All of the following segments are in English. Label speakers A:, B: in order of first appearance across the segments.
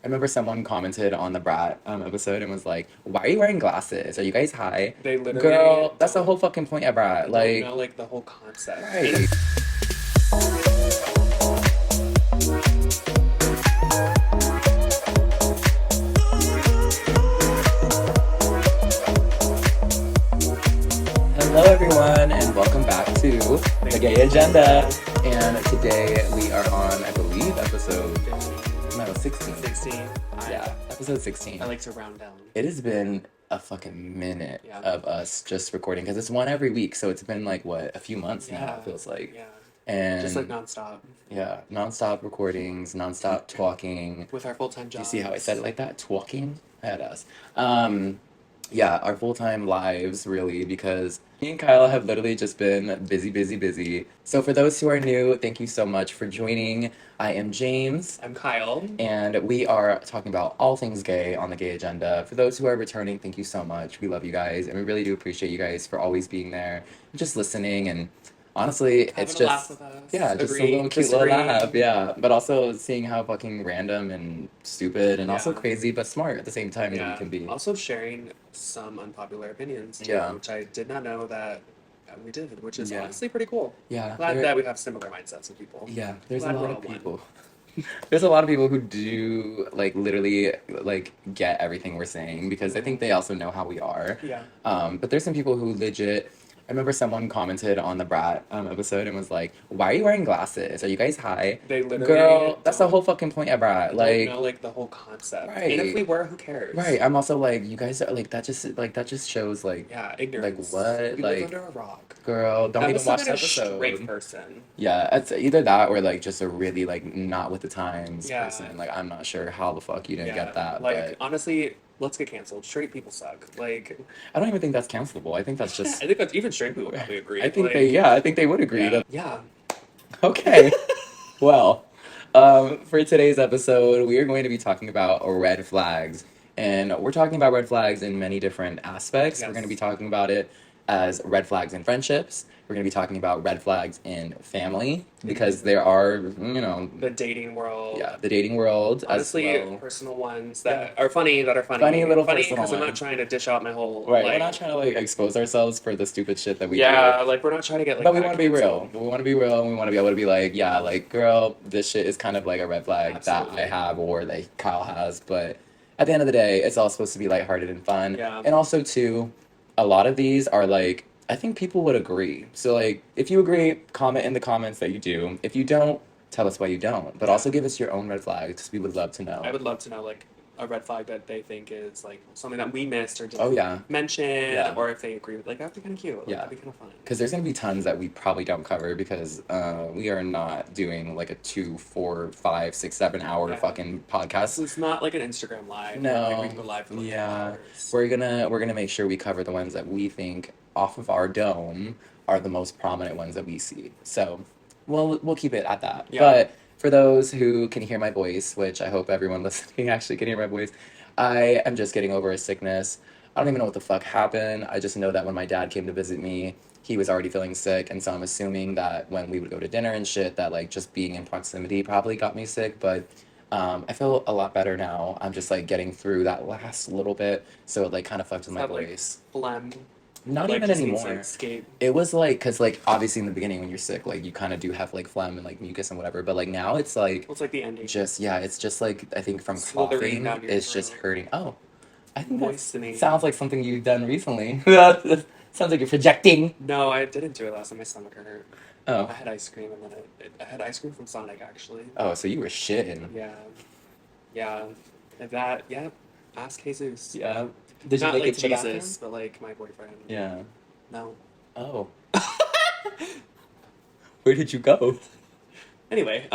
A: remember someone commented on the Brat episode and was like, "Why are you wearing glasses? Are you guys high?"
B: They literally
A: Girl, that's the
B: don't,
A: whole fucking point of Brat.
B: don't
A: Like,
B: know like the whole concept.
A: right. Hello, everyone, and welcome back to the Gay Agenda. And today we are on, I believe, episode 16.
B: 16.
A: Yeah, episode 16.
B: I like to round down.
A: It has been a fucking minute
B: Yeah.
A: of us just recording because it's one every week, so it's been like what, a few months now, it feels like.
B: Yeah.
A: And
B: Just like nonstop.
A: yeah, nonstop recordings, nonstop talking.
B: With our full-time
A: Do you
B: jobs.
A: see how I said it like that? Talking? At us. Yeah, our full-time lives, really, because me and Kyla have literally just been busy, busy, busy. So for those who are new, thank you so much for joining. I am James,
B: I'm Kyle.
A: and we are talking about all things gay on the Gay Agenda. For those who are returning, thank you so much. We love you guys, and we really do appreciate you guys for always being there, just listening, and honestly, it's
B: Having a laugh
A: just
B: with us.
A: yeah, just a
B: Agree,
A: little cute
B: disagree.
A: little laugh, yeah. But also seeing how fucking random and stupid and also
B: Yeah.
A: crazy but smart at the same time that we
B: Yeah.
A: can be.
B: Also sharing some unpopular opinions too,
A: Yeah.
B: which I did not know that we did, which is
A: Yeah.
B: honestly pretty cool.
A: Yeah,
B: Glad that we have similar mindsets of people.
A: yeah. There's a
B: Glad
A: lot
B: we're
A: of
B: all one.
A: people. There's a lot of people who do like literally like get everything we're saying because I think they also know how we are.
B: Yeah.
A: But there's some people who legit. I remember someone commented on the Brat episode and was like, "Why are you wearing glasses? Are you guys high?"
B: They literally
A: Girl, that's the
B: don't-
A: whole fucking point of Brat.
B: don't
A: Like,
B: know like the whole concept.
A: Right.
B: And if we were, who cares?
A: right. I'm also like, you guys are like that. Just shows like,
B: Yeah, ignorance.
A: what?
B: We
A: Like,
B: live under a rock.
A: girl, don't
B: That
A: even
B: must
A: watch
B: have
A: the
B: been a straight
A: episode.
B: person.
A: Yeah, it's either that or like just a really like not with the times
B: Yeah.
A: person. Like I'm not sure how the fuck you didn't get that,
B: Like
A: but
B: honestly, let's get canceled. Straight people suck. Like
A: I don't even think that's cancelable. I think that's just.
B: I think that even straight people probably agree.
A: I think
B: like,
A: I think they would agree.
B: yeah.
A: That,
B: Yeah.
A: okay, well, for today's episode, we are going to be talking about red flags, and we're talking about red flags in many different aspects. We're
B: Yes.
A: going to be talking about it as red flags in friendships. We're going to be talking about red flags in family because there are, you know,
B: The dating world.
A: yeah, the dating world
B: Honestly,
A: as well.
B: personal ones that are funny.
A: Funny little personal
B: because I'm not
A: ones.
B: trying to dish out my whole.
A: Right,
B: Like,
A: we're not trying to like expose ourselves for the stupid shit that we do.
B: yeah, like we're not trying to get like.
A: But we
B: that
A: want to be
B: canceled.
A: real. We want to be real, and we want to be able to be like, yeah, like, girl, this shit is kind of like a red flag
B: Absolutely.
A: that I have or that Kyle has. But at the end of the day, it's all supposed to be lighthearted and fun.
B: Yeah.
A: And also, too, a lot of these are like, I think people would agree. So, like, if you agree, comment in the comments that you do. If you don't, tell us why you don't. But also give us your own red flags because we would love to know.
B: I would love to know like a red flag that they think is like something that we missed or didn't
A: Oh, yeah.
B: mention,
A: Yeah.
B: or if they agree with like that'd be kind of cute. Like,
A: Yeah.
B: that'd be kind of fun.
A: Because there's going to be tons that we probably don't cover because we are not doing like a 2, 4, 5, 6, 7 hour
B: Yeah.
A: fucking podcast.
B: It's not like an Instagram live.
A: No.
B: Like we can go live for like 2
A: Yeah.
B: hours.
A: We're gonna make sure we cover the ones that we think off of our dome are the most prominent ones that we see. So we'll keep it at that.
B: Yeah.
A: But for those who can hear my voice, which I hope everyone listening actually can hear my voice, I am just getting over a sickness. I don't even know what the fuck happened. I just know that when my dad came to visit me, he was already feeling sick, and so I'm assuming that when we would go to dinner and shit, that like just being in proximity probably got me sick, but I feel a lot better now. I'm just like getting through that last little bit, so it like kind of fucked with my
B: That, like,
A: voice.
B: phlegm.
A: Not
B: like,
A: even
B: just needs to,
A: anymore.
B: like, escape.
A: It was like, cause like obviously in the beginning when you're sick, like you kind of do have like phlegm and like mucus and whatever, but like now it's like
B: Well, it's like the ending.
A: just yeah, it's just like I think from
B: Slithering
A: coughing,
B: down your
A: it's just
B: throat.
A: hurting. Oh, I think that
B: Moistening.
A: sounds like something you've done recently. Sounds like you're projecting.
B: No, I didn't do it last time. My stomach hurt. I
A: Oh,
B: had ice cream and then I had ice cream from Sonic actually.
A: oh, so you were shitting.
B: Yeah. Yeah. If that, yeah. Ask Jesus.
A: Yeah. Did you
B: Not
A: make
B: like
A: it to the bathroom?
B: Jesus, but like my boyfriend.
A: Yeah.
B: No.
A: Oh. Where did you go?
B: Anyway,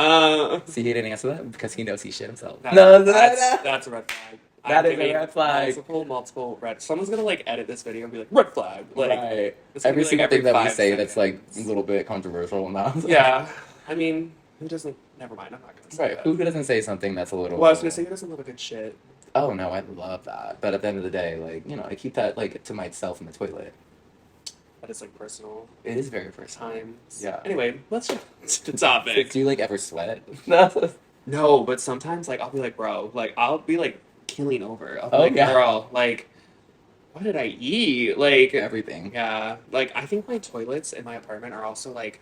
A: See, he didn't answer that because he knows he shit himself.
B: that-
A: No,
B: that's a red flag.
A: That
B: I'm
A: is a
B: giving
A: red flag.
B: multiple red. Someone's gonna like edit this video and be like red flag. Like
A: right.
B: it's gonna
A: Every
B: be, like,
A: single thing that we
B: 5
A: say that's like
B: seconds.
A: a little bit controversial now.
B: Yeah. I mean, who doesn't? Never mind. I'm not gonna say
A: Right.
B: that.
A: Who doesn't say something that's a little?
B: Well, I was gonna say who doesn't love a good shit.
A: Oh no, I love that. But at the end of the day, like you know, I keep that like to myself in the toilet.
B: That is like personal
A: It is very first time.
B: times.
A: Yeah.
B: Anyway, let's jump to the topic.
A: Do you like ever sweat? No.
B: No, but sometimes like I'll be like, bro, like I'll be like killing over. I'll be
A: Oh
B: like,
A: yeah,
B: girl, like what did I eat? Like,
A: everything.
B: yeah, like I think my toilets in my apartment are also like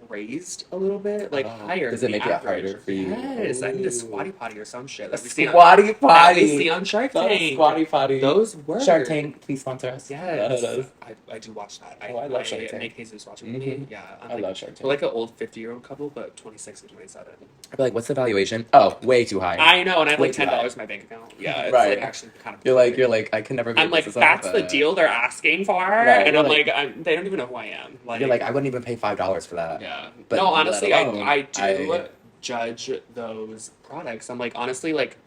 B: raised a little bit, like
A: Oh,
B: higher
A: does
B: than
A: it
B: the
A: make it
B: average.
A: harder for you?
B: Yes, I need a
A: Oh,
B: squatty potty or some shit
A: a
B: that
A: squatty
B: we see
A: potty,
B: on Shark
A: not a
B: Tank.
A: squatty potty.
B: Those
A: Shark
B: work.
A: Tank, please sponsor us.
B: Yes,
A: Does.
B: I do watch that.
A: Oh, I love Shark
B: I make
A: Tank.
B: Jesus watch it with
A: Hmm.
B: me. Yeah, I'm
A: I
B: like
A: love Shark
B: we're
A: Tank.
B: like an old 50-year-old couple, but 26 and 27.
A: I'd be like, what's the valuation? Oh, way too high.
B: I know, and I have
A: Way
B: like
A: too high.
B: $10 in my bank account. Yeah, it's like
A: Right.
B: actually kind of
A: You're
B: perfect.
A: like, I can never pay
B: I'm
A: this. It's
B: like,
A: not,
B: that's the
A: but
B: deal they're asking for,
A: right.
B: and I'm like, they don't even know who I am.
A: You're like,
B: Like,
A: I wouldn't even pay $5 for that.
B: yeah.
A: But
B: No,
A: let
B: honestly,
A: alone
B: I do
A: I.
B: judge those products. I'm like, honestly, like,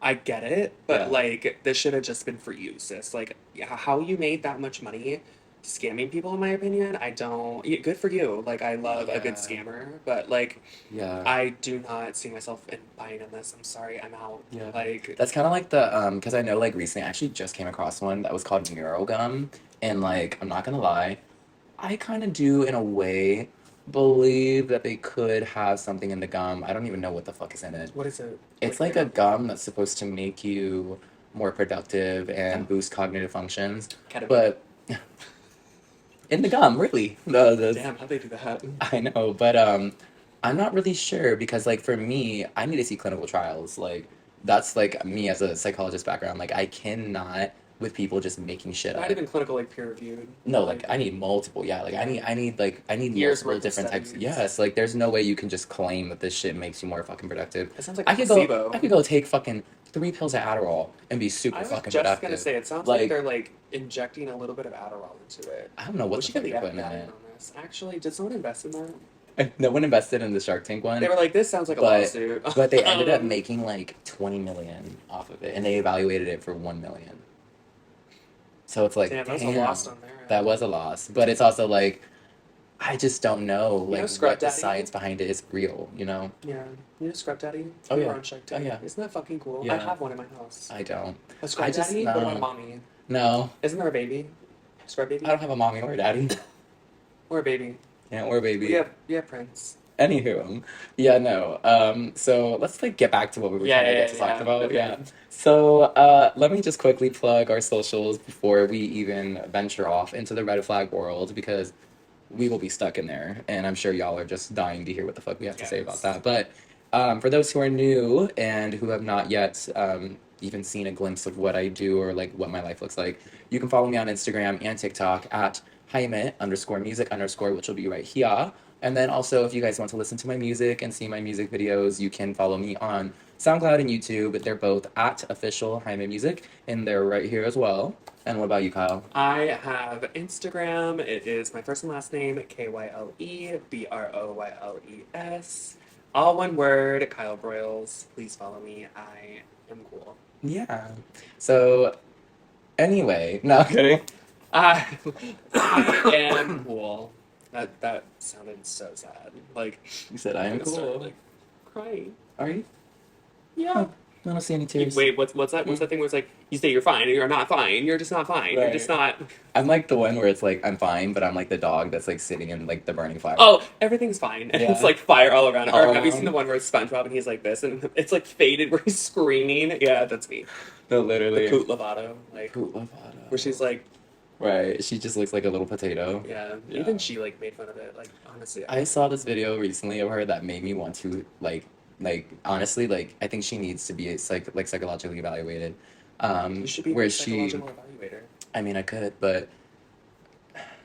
B: I get it, but
A: Yeah.
B: like, this should have just been for you, sis. Like, yeah, how you made that much money scamming people, in my opinion, I don't. Yeah, good for you. Like, I love a good
A: Yeah.
B: scammer, but like,
A: Yeah.
B: I do not see myself in buying in this. I'm sorry, I'm out.
A: Yeah.
B: Like,
A: That's kind of like the because I know like recently I actually just came across one that was called Neurogum, and like I'm not gonna lie, I kind of do in a way believe that they could have something in the gum. I don't even know what the fuck is in it.
B: what is it?
A: It's
B: Like,
A: like
B: made
A: a
B: of?
A: gum that's supposed to make you more productive and
B: Oh,
A: boost cognitive functions,
B: ketamine.
A: but in the gum, really. No, that's
B: Damn, how'd they do that?
A: I know, but I'm not really sure because like for me, I need to see clinical trials. Like that's like me as a psychologist background. Like I cannot with people just making shit
B: Not
A: up.
B: even clinical, like peer reviewed.
A: No, like
B: Like,
A: I need multiple. Yeah, like
B: yeah,
A: I need
B: years
A: multiple
B: worth of
A: different types.
B: studies.
A: Yes, like there's no way you can just claim that this shit makes you more fucking productive.
B: It sounds like a
A: I
B: placebo.
A: could go take fucking 3 pills of Adderall and be super
B: I was
A: fucking
B: just gonna
A: productive.
B: say, it sounds like
A: Like
B: they're like injecting a little bit of Adderall into it.
A: I don't know what
B: We
A: the
B: should get
A: fuck
B: the
A: they're putting in
B: FBI in
A: it.
B: on this. Actually, did someone invest in that?
A: No one invested in the Shark Tank
B: They
A: one.
B: were like, this sounds like a
A: But
B: lawsuit.
A: but they ended up making like 20 million off of it, and they evaluated it for 1 million. So it's like,
B: Damn, that was a loss
A: damn,
B: on their
A: that
B: end.
A: was a loss. But it's also like, I just don't know
B: You know
A: like
B: Scrub
A: what the
B: Daddy?
A: science behind it is real. You know?
B: Yeah. You know Scrub Daddy?
A: Oh
B: We were
A: yeah,
B: on Shark
A: oh
B: Tank.
A: yeah,
B: Isn't that fucking cool? I
A: yeah.
B: have one in my house.
A: I don't.
B: A
A: I
B: Scrub
A: just
B: Daddy? What about a
A: no,
B: mommy?
A: no.
B: Isn't there a baby? Scrub
A: I
B: baby?
A: don't have a mommy or a daddy.
B: Or a baby?
A: Yeah, or a baby.
B: Yeah, Prince.
A: Anywho, yeah, no. So let's like get back to what we were
B: Yeah,
A: trying to
B: yeah,
A: get to talk
B: yeah, yeah.
A: about.
B: Okay.
A: Yeah. So let me just quickly plug our socials before we even venture off into the red flag world because we will be stuck in there, and I'm sure y'all are just dying to hear what the fuck we have to say about
B: Yes.
A: that. But for those who are new and who have not yet even seen a glimpse of what I do or like what my life looks like, you can follow me on Instagram and TikTok at Jaime underscore music underscore, which will be right here. And then also, if you guys want to listen to my music and see my music videos, you can follow me on SoundCloud and YouTube. They're both at official Jaime Music, and they're right here as well. And what about you, Kyle?
B: I have Instagram. It is my first and last name, KYLEBROYLES. All one word, Kyle Broyles. Please follow me. I am cool.
A: Yeah. So, anyway, no I'm kidding.
B: I, I am cool. That sounded so sad. Like,
A: You said I
B: I'm
A: am
B: gonna start,
A: cool.
B: like, crying.
A: Are you?
B: Yeah.
A: Oh, I don't see any tears.
B: Wait, what's that? What's that thing where it's like, you say you're fine, and you're not fine. You're just not fine. You're just
A: Right.
B: not.
A: I'm like the one where it's like I'm fine, but I'm like the dog that's like sitting in like the burning fire.
B: Oh, everything's fine. And it's
A: Yeah.
B: like fire all around.
A: All
B: Or have you seen the
A: around.
B: one where it's SpongeBob and he's like this and it's like faded where he's screaming? Yeah, that's me.
A: No,
B: The
A: literally.
B: Poot Lovato. Like,
A: Poot Lovato.
B: where she's like,
A: Right. She just looks like a little potato.
B: yeah.
A: Yeah.
B: Even she like made fun of it. Like, honestly.
A: I saw this video recently of her that made me want to like honestly like I think she needs to be psychologically evaluated.
B: You should be
A: Where
B: a
A: she
B: psychological evaluator.
A: I mean I could, but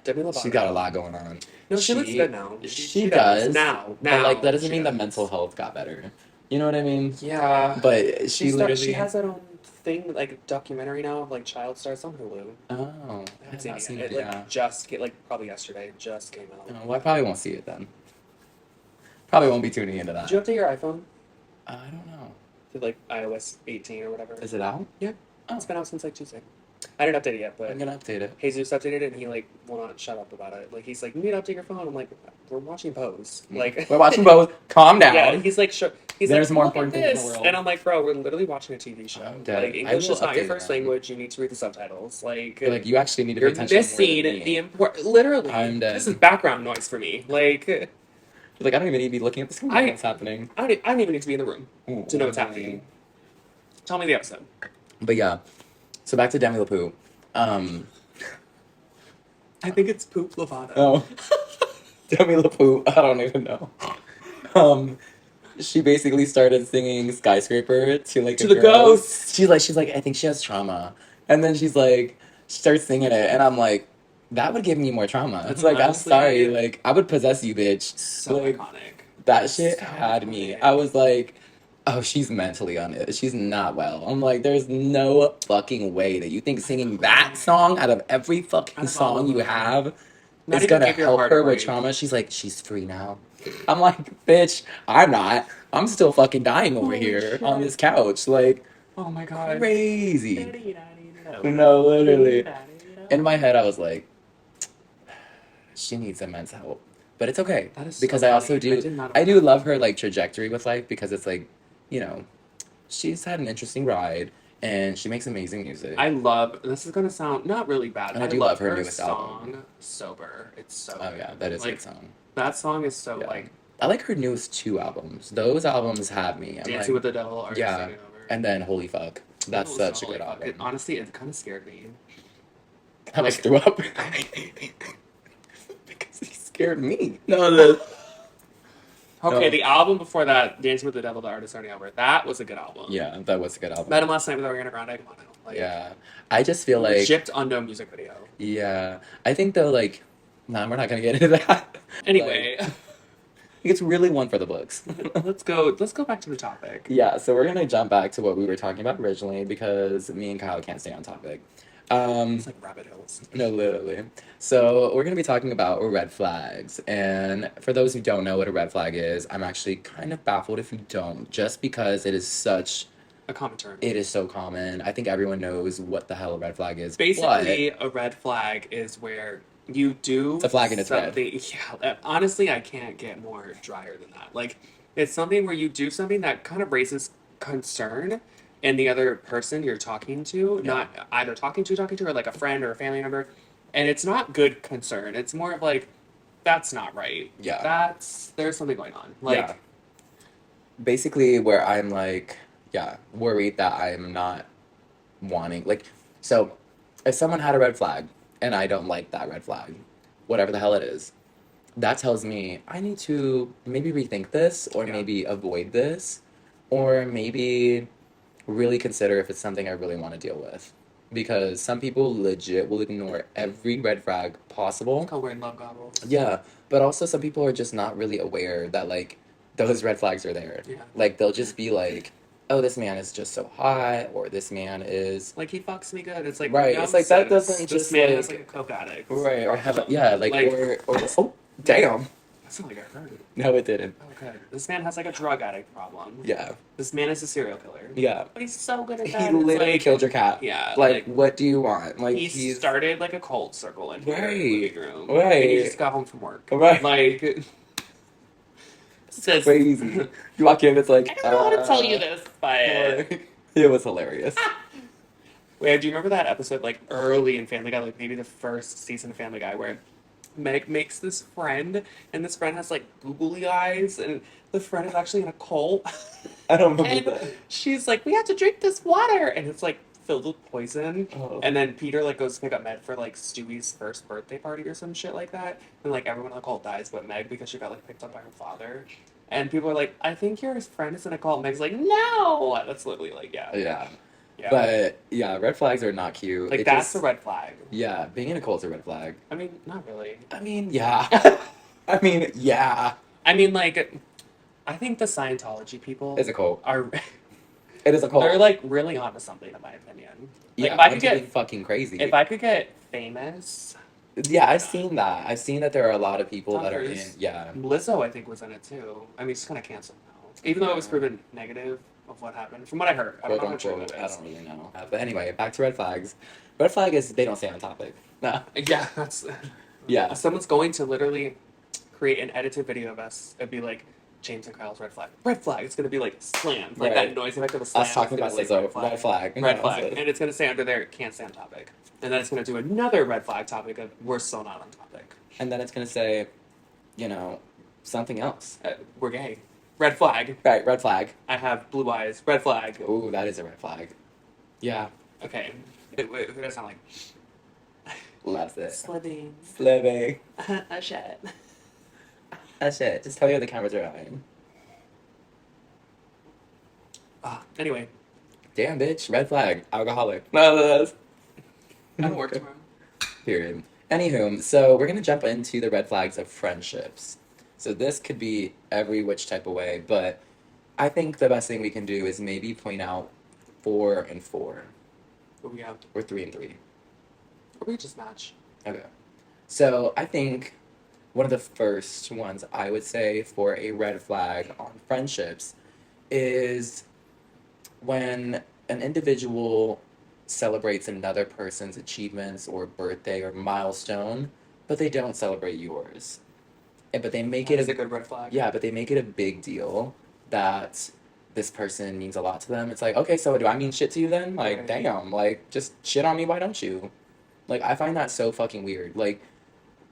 B: Demi
A: she got a
B: Lovato.
A: lot going on.
B: No, she looks
A: She
B: good now.
A: she
B: does.
A: does.
B: Now.
A: But like that doesn't
B: She
A: mean the
B: does.
A: mental health got better. You know what I mean?
B: Yeah.
A: But she
B: She
A: literally
B: has that own thing, like documentary now of like child stars on Hulu.
A: Oh,
B: I
A: I
B: haven't
A: have
B: seen
A: not
B: it
A: seen
B: yet.
A: it.
B: It
A: Yeah.
B: like just came, like probably yesterday. It just came out.
A: Oh, well, I probably won't see it then. Probably won't be tuning into
B: Did you
A: that.
B: update your iPhone
A: I don't know.
B: to like iOS 18 or whatever?
A: Is it out?
B: Yeah.
A: Oh,
B: It's been out since like Tuesday. I didn't update it yet, but
A: I'm gonna update it.
B: Jesus updated it and he like will not shut up about it. Like he's like, you need to update your phone. I'm like, we're watching Pose. Like
A: We're watching both. Calm down.
B: yeah, he's like he's
A: There's
B: like,
A: more
B: look at
A: important things in the
B: this.
A: world.
B: And I'm like, bro, we're literally watching a TV show.
A: I'm dead.
B: Like
A: I
B: English
A: will
B: is not your
A: update it
B: first
A: then.
B: language. You need to read the subtitles. Like
A: You're like you actually need to pay
B: you're
A: attention more
B: missing
A: than me.
B: the important. Literally,
A: I'm dead.
B: this is background noise for me. Like
A: She's like, I don't even need to be looking at the screen. What's happening?
B: I don't even need to be in the room to know what's happening. Tell me the episode.
A: But yeah, so back to Demi Lovato.
B: I think it's Poop Lovato.
A: Oh, Demi Lovato. I don't even know. She basically started singing "Skyscraper" to like
B: To
A: a
B: the
A: girl.
B: ghost.
A: She's like, I think she has trauma, and then she starts singing it, and I'm like, that would give me more trauma. It's like,
B: Honestly,
A: I'm sorry, like I would possess you, bitch.
B: So
A: Like,
B: iconic.
A: that shit
B: So
A: had me.
B: iconic.
A: I was like, oh, she's mentally on it. She's not well. I'm like, there's no fucking way that you think singing that song out of every fucking
B: Out of all
A: song
B: of
A: you
B: them.
A: have
B: Not
A: is
B: even
A: gonna
B: give your
A: help
B: heart a
A: her with
B: break.
A: trauma. She's like, she's free now. I'm like, bitch, I'm not. I'm still fucking dying over
B: Holy
A: here
B: shit.
A: on this couch. Like,
B: Oh my god.
A: crazy. No, literally. In my head, I was like, she needs immense help. But it's okay.
B: That is so
A: Because I also
B: funny. I
A: do,
B: did not
A: I
B: know
A: do
B: that.
A: love her, like, trajectory with life because it's like, you know, she's had an interesting ride and she makes amazing music.
B: I love. This is gonna sound not really bad.
A: And I do love her newest album.
B: song, "Sober." It's so.
A: Oh,
B: good.
A: yeah, that is a
B: Like,
A: good song.
B: that song is so
A: Yeah.
B: like
A: I like her newest 2 albums. Those albums have me. I'm
B: "Dancing
A: like,
B: with the Devil." Are
A: yeah.
B: Taking Over.
A: And then Holy Fuck. That's
B: It was
A: such a
B: holy
A: good
B: fuck.
A: album.
B: Honestly, it kind of scared me.
A: I almost
B: like-
A: threw up. Because he scared me. No, the.
B: Okay,
A: No.
B: the album before that, "Dancing with the Devil," the artist starting over. That was a good album.
A: Yeah, that was a good album.
B: Met him last night with Ariana Grande. Come on now. Like,
A: Yeah. I just feel like.
B: legit unknown music video.
A: Yeah. I think though, like. Nah, we're not going to get into that.
B: Anyway,
A: Like, it's really one for the books.
B: let's go back to the topic.
A: Yeah, so we're going to jump back to what we were talking about originally because me and Kyle can't stay on topic.
B: It's like rabbit hills.
A: No, literally. So we're going to be talking about red flags. And for those who don't know what a red flag is, I'm actually kind of baffled if you don't, just because it is such,
B: A common term.
A: it is so common. I think everyone knows what the hell a red flag is.
B: Basically, a red flag is where you do
A: It's a flag and it's red.
B: something. Yeah, honestly, I can't get more drier than that. Like, it's something where you do something that kind of raises concern in the other person you're talking to,
A: Yeah.
B: not either talking to, or like a friend or a family member. And it's not good concern. It's more of like, that's not right.
A: Yeah.
B: There's something going on. Like,
A: Yeah. Basically, where I'm like, yeah, worried that I'm not wanting, like, so if someone had a red flag and I don't like that red flag, whatever the hell it is, that tells me I need to maybe rethink this or
B: Yeah.
A: maybe avoid this or maybe really consider if it's something I really want to deal with. Because some people legit will ignore every red flag possible.
B: it's called wearing love goggles.
A: Yeah, but also some people are just not really aware that like those red flags are there.
B: Yeah.
A: Like they'll just be like, "Oh, this man is just so hot," or "This man is
B: Like, he fucks me good. It's like,
A: Right,
B: no,
A: it's like, that
B: sis,
A: doesn't
B: this
A: just,
B: man
A: like-
B: has like a coke addict.
A: right," or have a, yeah, like or oh damn,
B: That's not like I heard.
A: no, it didn't.
B: Okay. This man has like a drug addict problem.
A: Yeah,
B: This man is a serial killer.
A: yeah.
B: But he's so good at
A: He
B: that. It's
A: literally
B: like,
A: killed your cat.
B: Yeah.
A: Like, what do you want? Like,
B: he
A: he's
B: started like a cult circle in here in the
A: Right,
B: living room.
A: right.
B: And he just got home from work.
A: Right.
B: Like, says,
A: crazy. You walk in, it's like
B: I don't know how to tell you this, but
A: it was hilarious.
B: wait, do you remember that episode like early in Family Guy, like maybe the first season of Family Guy, where Meg makes this friend, and this friend has like googly eyes, and the friend is actually in a cult.
A: I don't
B: And
A: remember that.
B: she's like, "We have to drink this water," and it's like filled with poison.
A: Oh.
B: And then Peter like goes to pick up Meg for like Stewie's first birthday party or some shit like that, and like everyone in the cult dies but Meg because she got like picked up by her father. And people are like, "I think your friend is in a cult." Meg's like, "No." That's literally like, yeah,
A: Yeah.
B: yeah.
A: But yeah, red flags are not cute.
B: like
A: It
B: that's
A: just-
B: a red flag.
A: Yeah, being in a cult's a red flag.
B: I mean, not really.
A: I mean, yeah. I mean, yeah.
B: I mean, like, I think the Scientology people
A: It's a cult.
B: are
A: It is a cult.
B: they're like really onto something in my opinion. Like,
A: yeah,
B: if I could
A: onto
B: get
A: being fucking crazy.
B: if I could get famous.
A: Yeah, I've seen that. I've seen that there are a lot of people that are in.
B: Tuckers.
A: Yeah.
B: Lizzo, I think, was in it too. I mean, she's kind of canceled now, even though it was proven negative of what happened. From what I heard, I don't
A: Quote
B: know how true
A: unquote.
B: it
A: I
B: is.
A: don't really know. But anyway, back to red flags. Red flag is they don't stay on topic. Nah.
B: Yeah, that's
A: Yeah.
B: someone's going to literally create an edited video of us. It'd be like James and Kyle's red flag. Red flag. It's gonna be like slammed, like
A: Right.
B: that noise effect of a slam.
A: Us talking
B: It's
A: about
B: gonna say
A: Lizzo. Red flag.
B: Red
A: No,
B: flag,
A: it's-
B: and it's gonna say under there can't stay on topic, and then it's gonna do another red flag topic of we're still not on topic.
A: And then it's gonna say, you know, something else.
B: We're gay. Red flag.
A: Right, red flag.
B: I have blue eyes. Red flag.
A: Ooh, that is a red flag. Yeah,
B: Okay. Wait, who does sound like?
A: loves it.
B: Sliving.
A: Sliving.
B: A shit.
A: That's it. Just tell you the cameras are on.
B: Anyway,
A: Damn, bitch. Red flag. Alcoholic. None of those.
B: I don't work tomorrow.
A: Period. Anywho, so we're gonna jump into the red flags of friendships. So this could be every which type of way, but I think the best thing we can do is maybe point out 4 and 4,
B: What we have?
A: or 3 and 3.
B: Or we just match.
A: Okay. So I think one of the first ones I would say for a red flag on friendships is when an individual celebrates another person's achievements or birthday or milestone, but they don't celebrate yours. But they make
B: That
A: it
B: is a good red flag.
A: yeah, but they make it a big deal that this person means a lot to them. It's like, okay, so do I mean shit to you then? Like,
B: Right.
A: damn, like just shit on me, why don't you? Like, I find that so fucking weird. Like,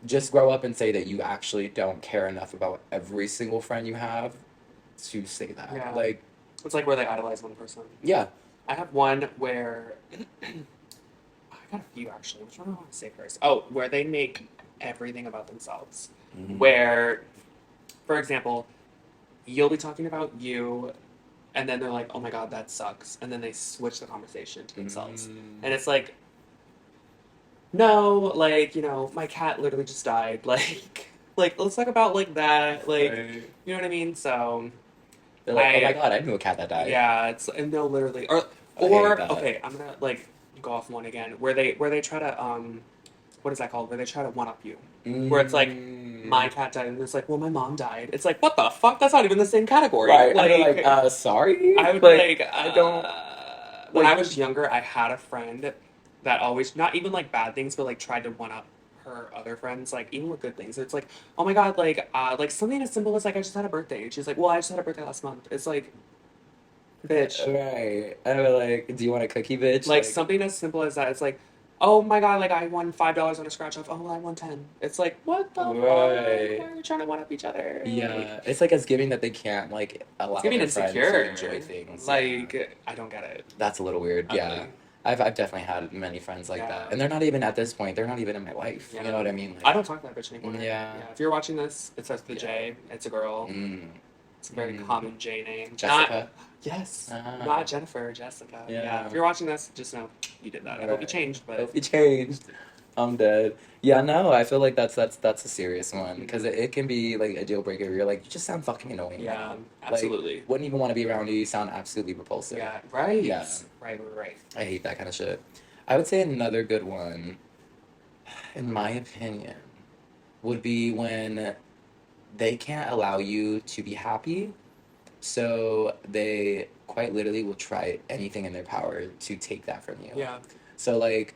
A: just grow up and say that you actually don't care enough about every single friend you have to say that.
B: Yeah.
A: Like,
B: It's like where they idolize one person.
A: yeah.
B: I have one where I got a few actually. Which one do I want to say first? Oh, where they make everything about themselves.
A: Mhm.
B: Where, for example, you'll be talking about you, and then they're like, "Oh my god, that sucks," and then they switch the conversation to themselves, and it's like, no, like my cat literally just died. Like let's talk about like that. Like
A: Right.
B: you know what I mean? So
A: They're like, oh
B: I-
A: my god, I knew a cat that died.
B: yeah, it's and no, literally, or
A: I hate
B: or
A: that.
B: okay, I'm gonna like go off one again where they try to what is that called? Where they try to one up you. Where it's like, my cat died, and it's like, well, my mom died. It's like, what the fuck? That's not even the same category.
A: Right.
B: Like,
A: Sorry.
B: I would
A: Like,
B: like,
A: I don't.
B: When
A: like-
B: I was younger, I had a friend that always, not even like bad things, but like tried to one up her other friends, like even with good things. It's like, oh my god, like something as simple as like I just had a birthday, and she's like, well, I just had a birthday last month. It's like, bitch.
A: Right. I was like, do you want a cookie, bitch?
B: Like something as simple as that. It's like, oh my god, like I won $5 on a scratch off. Oh, well, I won 10. It's like, what the fuck?
A: Right.
B: Why are we trying to one up each other?
A: Yeah, it's like it's giving that they can't like allow
B: It's giving
A: their friends to
B: insecure.
A: enjoy things.
B: Like,
A: Yeah.
B: I don't get it.
A: That's a little weird. Yeah,
B: Ugly.
A: I've definitely had many friends like
B: Yeah.
A: that, and they're not even at this point. They're not even in my life.
B: Yeah.
A: You know what I mean? Like,
B: I don't talk to that bitch anymore.
A: Yeah.
B: If you're watching this, it says the
A: Yeah.
B: J. It's a girl.
A: Mm,
B: It's a very
A: Mm.
B: common J name.
A: Jessica.
B: Yes.
A: Ah.
B: Not Jennifer, Jessica.
A: Yeah.
B: If you're watching this, just know you did that. I hope you
A: Right.
B: changed, but
A: Hope you changed. I'm dead. Yeah, no, I feel like that's a serious one because it can be like a deal breaker. Where you're like, you just sound fucking annoying.
B: yeah,
A: now.
B: absolutely.
A: Wouldn't even want to be around you. You sound absolutely repulsive.
B: Yeah, right.
A: Yeah.
B: Right.
A: I hate that kind of shit. I would say another good one, in my opinion, would be when they can't allow you to be happy. So they quite literally will try anything in their power to take that from you.
B: Yeah.
A: So like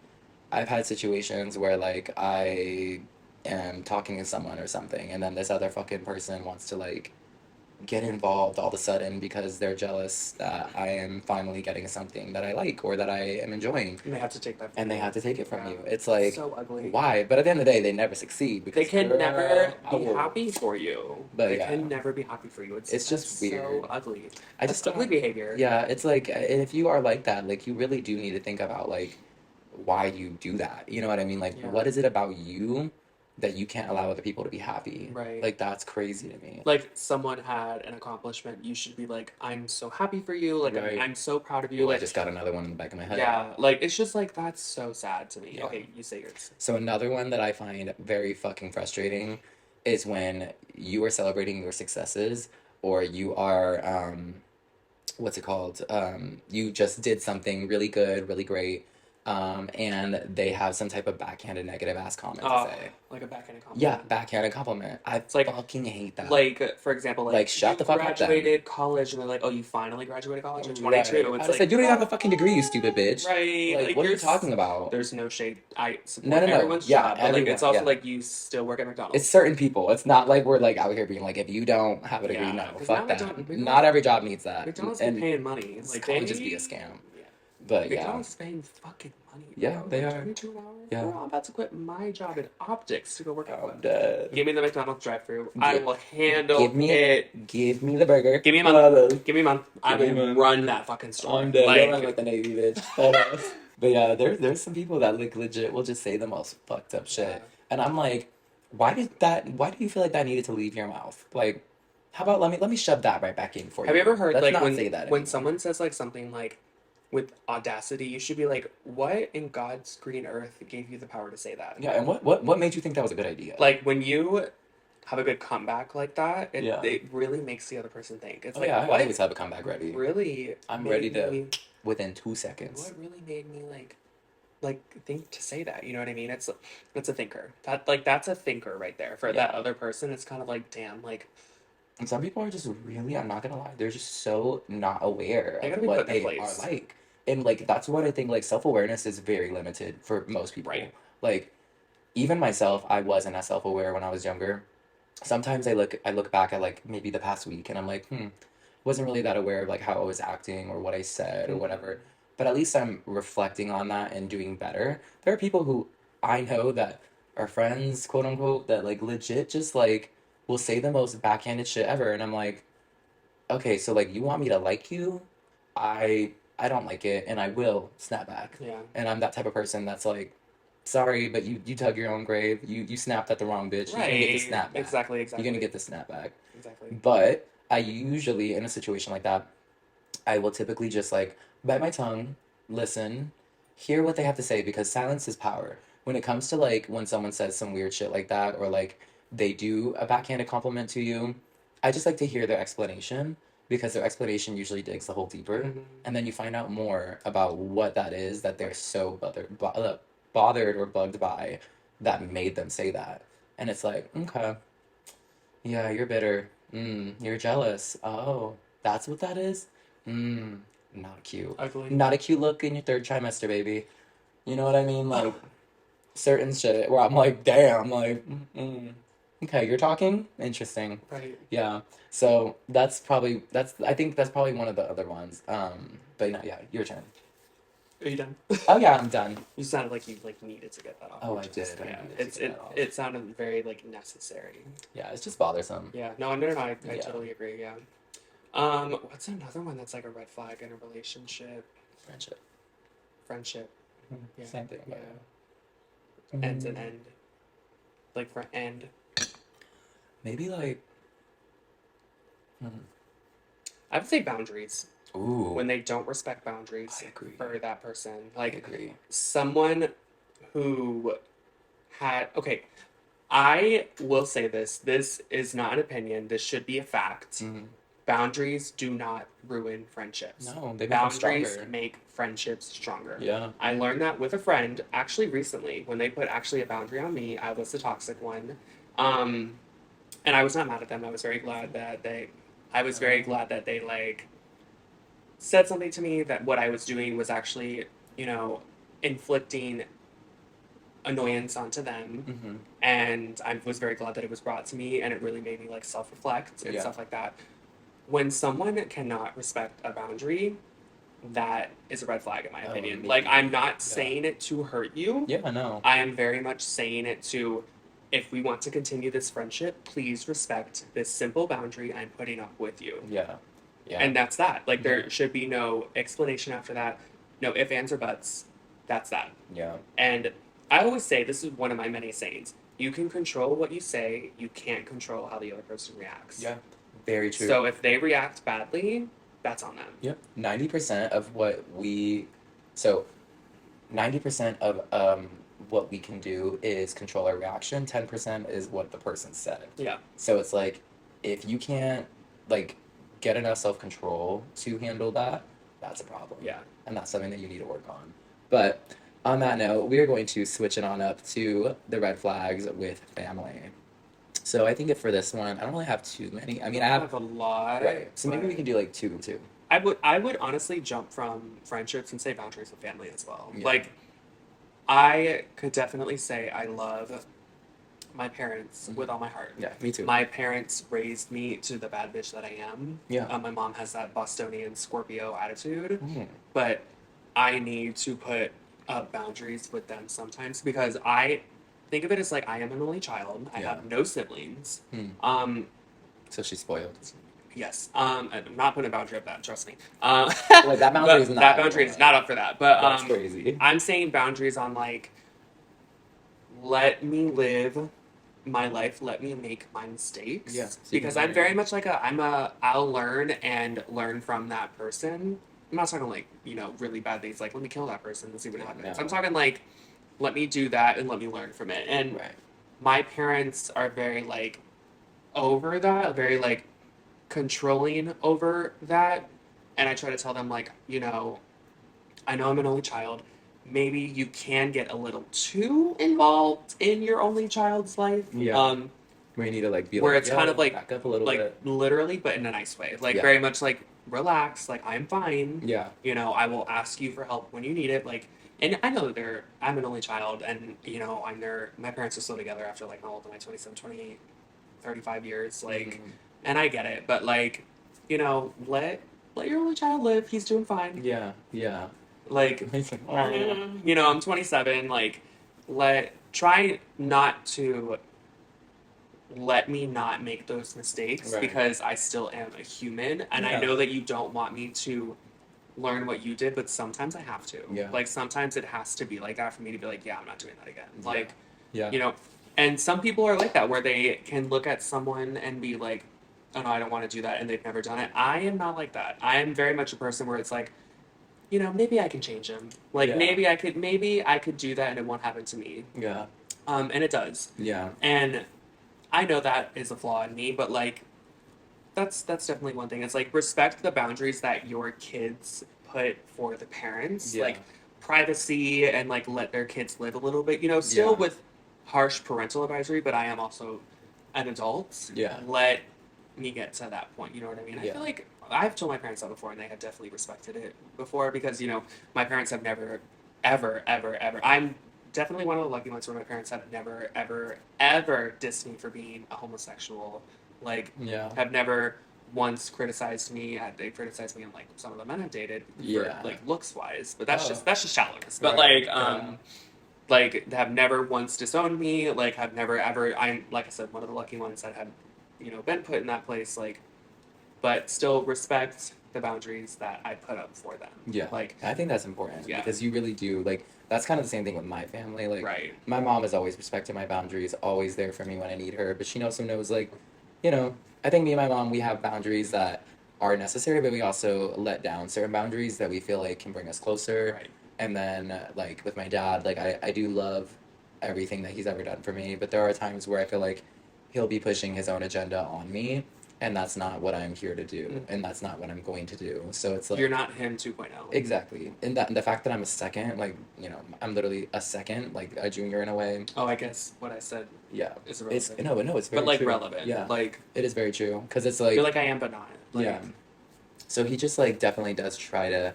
A: I've had situations where like I am talking to someone or something and then this other fucking person wants to like get involved all of a sudden because they're jealous that I am finally getting something that I like or that I am enjoying.
B: And they have to take that from
A: And they
B: you.
A: have to take it from
B: Yeah.
A: you. It's like
B: so ugly.
A: why? But at the end of the day they never succeed because
B: They can
A: girl,
B: never
A: I
B: be
A: will-
B: happy for you.
A: But
B: they
A: yeah.
B: can never be happy for you.
A: It's just
B: that's
A: weird.
B: So ugly.
A: I
B: That's
A: just
B: ugly behavior.
A: Yeah, it's like if you are like that, like you really do need to think about like why you do that. You know what I mean? Like
B: Yeah.
A: what is it about you that you can't allow other people to be happy?
B: Right.
A: Like that's crazy to me.
B: Like someone had an accomplishment, you should be like, I'm so happy for you. Like
A: Right.
B: I'm so proud of you.
A: Ooh, I
B: Like
A: just got another one in the back of my head.
B: yeah, like it's just like that's so sad to me.
A: Yeah.
B: Okay, you say yours.
A: So another one that I find very fucking frustrating is when you are celebrating your successes or you are what's it called? You just did something really good, really great, and they have some type of backhanded negative ass comment to say.
B: Like a backhanded compliment.
A: Yeah, backhanded compliment. I
B: like-
A: fucking hate that.
B: Like for example, like
A: shut
B: you
A: the fuck up then.
B: graduated college, and they're like, oh, you finally graduated college at 22.
A: Right.
B: It's
A: I
B: like
A: just said, you don't even have a fucking degree, you stupid bitch.
B: Right.
A: Like, what are you talking about?
B: There's no shade. I support
A: No.
B: everyone's
A: Yeah,
B: job, but like
A: everyone,
B: it's also
A: yeah.
B: like you still work at McDonald's.
A: It's certain people. It's not like we're like out here being like, if you don't have a degree,
B: Yeah,
A: no,
B: 'cause
A: fuck
B: now
A: that.
B: McDonald's-
A: Not every job needs that.
B: McDonald's
A: and
B: been paying money.
A: it
B: Like
A: can't
B: they
A: just be a scam.
B: Yeah.
A: But yeah,
B: McDonald's is paying fucking money,
A: yeah,
B: bro.
A: they
B: Like
A: are.
B: 22 an hour.
A: Yeah,
B: Bro, I'm about to quit my job in optics to go work at
A: I'm
B: what?
A: dead.
B: Give me the McDonald's drive-through. I
A: Gi-
B: will handle it.
A: give me the burger.
B: Give me a month.
A: Love it.
B: Give me a month. I
A: Give me
B: will
A: one.
B: run that fucking store.
A: I'm dead. You'll run like
B: Like,
A: the Navy, bitch. But yeah, there's some people that like legit will just say the most fucked up
B: yeah.
A: shit, and I'm like, why do you feel like that needed to leave your mouth? Like, how about let me shove that right back in for
B: Have you
A: you.
B: ever heard
A: Let's
B: like
A: not
B: when
A: say that
B: when
A: anymore.
B: someone says like something like with audacity, you should be like, what in God's green earth gave you the power to say that?
A: Yeah, and what made you think that was a good idea?
B: Like when you have a good comeback like that, it
A: Yeah.
B: it really makes the other person think. It's
A: Oh
B: like
A: yeah, I
B: what
A: always have a comeback ready.
B: really
A: I'm ready
B: made
A: to
B: me
A: within 2 seconds.
B: what really made me like think to say that, you know what I mean? It's a thinker. That's a thinker right there. For that
A: Yeah.
B: other person, it's kind of like, damn, like
A: And some people are just really, I'm not gonna lie, they're just so not aware
B: they
A: of
B: gotta be
A: what
B: put in their
A: they are
B: place.
A: like. And like that's what I think like self-awareness is very limited for most people.
B: Right.
A: Like even myself, I wasn't as self-aware when I was younger. Sometimes I look back at like maybe the past week and I'm like, wasn't really that aware of like how I was acting or what I said or whatever.
B: Hmm.
A: But at least I'm reflecting on that and doing better. There are people who I know that are friends, quote unquote, that like legit just like will say the most backhanded shit ever and I'm like, okay, so like you want me to like you? I don't like it and I will snap back.
B: Yeah.
A: And I'm that type of person that's like, sorry, but you dug your own grave. You snapped at the wrong bitch. You're gonna get the
B: Right.
A: snap back.
B: Exactly,
A: You're gonna
B: exactly.
A: get the snap back.
B: Exactly.
A: But I usually in a situation like that, I will typically just like bite my tongue, listen, hear what they have to say because silence is power. When it comes to like when someone says some weird shit like that or like they do a backhanded compliment to you, I just like to hear their explanation because their explanation usually digs a hole deeper
B: Hmm.
A: and then you find out more about what that is that they're so bothered or bugged by that made them say that. And it's like, okay, yeah, you're bitter. You're jealous. Oh, that's what that is? Mm, not cute.
B: Ugly.
A: Not a cute look in your third trimester, baby. You know what I mean? Like certain shit where I'm like, damn, like, okay, you're talking? Interesting.
B: Right.
A: Yeah. So I think that's probably one of the other ones. But no, yeah, your turn.
B: Are you done?
A: Oh yeah, I'm done.
B: You sounded like you like needed to get that off
A: Oh,
B: your
A: I
B: chest.
A: did. I
B: Yeah.
A: needed to
B: It's
A: get that
B: it
A: off.
B: it sounded very like necessary.
A: Yeah, it's just bothersome.
B: Yeah. No, no, no, I
A: Yeah.
B: totally agree, yeah. What's another one that's like a red flag in a relationship?
A: Friendship.
B: Friendship. Yeah.
A: Same thing.
B: Yeah.
A: But
B: End's an end. Like for end.
A: maybe like, hmm.
B: I would say boundaries.
A: Ooh,
B: When they don't respect boundaries
A: I agree.
B: for that person.
A: I
B: Like
A: agree.
B: someone who had okay, I will say this. This is not an opinion. This should be a fact.
A: Mhm.
B: Boundaries do not ruin friendships.
A: No, they make them
B: Boundaries
A: stronger.
B: make friendships stronger.
A: Yeah.
B: I learned that with a friend actually recently when they put actually a boundary on me. I was the toxic one. Um, and I was not mad at them. I was very glad that they like said something to me that what I was doing was actually, you know, inflicting annoyance onto them.
A: Mm-hmm.
B: And I was very glad that it was brought to me and it really made me like self reflect and
A: Yeah.
B: stuff like that. When someone cannot respect a boundary, that is a red flag in my
A: Oh,
B: opinion.
A: maybe.
B: Like I'm not
A: Yeah.
B: saying it to hurt you.
A: Yeah, I know.
B: I am very much saying it to if we want to continue this friendship, please respect this simple boundary I'm putting up with you.
A: Yeah. Yeah.
B: And that's that. Like there
A: Yeah.
B: should be no explanation after that. No ifs, ands, or buts. That's that.
A: Yeah.
B: And I always say this is one of my many sayings. You can control what you say, you can't control how the other person reacts.
A: Yeah. Very true.
B: So if they react badly, that's on them.
A: Yep. 90% of so 90% of what we can do is control our reaction. 10% is what the person said.
B: Yeah.
A: So it's like if you can't like get enough self-control to handle that, that's a problem.
B: Yeah.
A: And that's something that you need to work on. But on that note, we are going to switch it on up to the red flags with family. So I think if for this one, I don't really have too many. I mean, I have
B: a lot.
A: right. So maybe we
B: but
A: can do like two and two.
B: I would honestly jump from friendships and say boundaries with family as well.
A: Yeah.
B: Like I could definitely say I love my parents with all my heart.
A: Yeah, me too.
B: My parents raised me to the bad bitch that I am.
A: Yeah.
B: My mom has that Bostonian Scorpio attitude,
A: Mm.
B: but I need to put up boundaries with them sometimes because I think of it as like I am an only child. I
A: Yeah.
B: have no siblings.
A: Hmm.
B: Um,
A: So she's spoiled.
B: yes. I'm not putting a boundary up that. Trust me.
A: Like that boundary is
B: But that
A: not
B: boundary is not up for that. But
A: that's crazy.
B: I'm saying boundaries on like let me live my life, let me make my mistakes.
A: Yeah. So you can
B: Because I'm
A: learn.
B: very much like I'll learn and learn from that person. I'm not talking like, really bad things like let me kill that person and see what happens. I'm
A: No.
B: talking like let me do that and let me learn from it. And
A: Right.
B: my parents are very like over that, very like controlling over that. And I try to tell them like, I know I'm an only child. Maybe you can get a little too involved in your only child's life.
A: Yeah. Where you need to like be
B: Where
A: like,
B: it's kind
A: yo,
B: of like
A: back up a little bit.
B: literally, but in a nice way. Like
A: Yeah.
B: very much like relax, like I'm fine.
A: Yeah.
B: I will ask you for help when you need it. Like and I know that I'm an only child and I'm their my parents are still together after like how old am I, 27, 28, 35 years. Like and I get it, but like, let your only child live. He's doing fine.
A: Yeah. Yeah.
B: Like I'm 27. Like, try not to let me not make those mistakes
A: Right.
B: because I still am a human, and I
A: Yeah.
B: know that you don't want me to learn what you did, but sometimes I have to.
A: Yeah.
B: Like sometimes it has to be like that for me to be like, yeah, I'm not doing that again. Like,
A: Yeah.
B: and some people are like that where they can look at someone and be like, oh no, I don't want to do that, and they've never done it. I am not like that. I am very much a person where it's like, maybe I can change him. Like
A: Yeah.
B: maybe I could do that and it won't happen to me.
A: Yeah.
B: And it does.
A: Yeah.
B: And I know that is a flaw in me, but like that's definitely one thing. It's like respect the boundaries that your kids put for the parents.
A: Yeah.
B: Like privacy and like let their kids live a little bit, still
A: Yeah.
B: with harsh parental advisory, but I am also an adult.
A: Yeah.
B: Let me get to that point, you know what I mean? I
A: Yeah.
B: feel like I've told my parents that before and they have definitely respected it before because, my parents have never, ever, ever, ever. I'm definitely one of the lucky ones where my parents have never, ever, ever dissed me for being a homosexual. Like,
A: Yeah.
B: have never once criticized me. They criticized me on like some of the men I've dated for
A: Yeah.
B: like looks wise, but that's
A: Oh.
B: just shallowness. But
A: Right.
B: like have never once disowned me. Like have never ever. I'm like I said, one of the lucky ones that have been put in that place. Like, but still respect the boundaries that I put up for them.
A: Yeah.
B: Like
A: I think that's important
B: Yeah.
A: because you really do like that's kind of the same thing with my family. Like
B: right.
A: my mom has always respected my boundaries, always there for me when I need her, but she also knows like, I think me and my mom we have boundaries that are necessary, but we also let down certain boundaries that we feel like can bring us closer.
B: Right.
A: And then like with my dad, like I do love everything that he's ever done for me, but there are times where I feel like he'll be pushing his own agenda on me, and that's not what I'm here to do, and that's not what I'm going to do. So it's like
B: You're not him 2.0.
A: exactly, and the fact that I'm a second, like I'm literally a second, like a junior in a way.
B: Oh, I guess what I said
A: Yeah,
B: is
A: it's
B: irrelevant.
A: no, it's very
B: But like
A: true.
B: relevant.
A: Yeah,
B: Like
A: it is very true because it's
B: I
A: like
B: feel like I am, but not. Like,
A: yeah. So he just like definitely does try to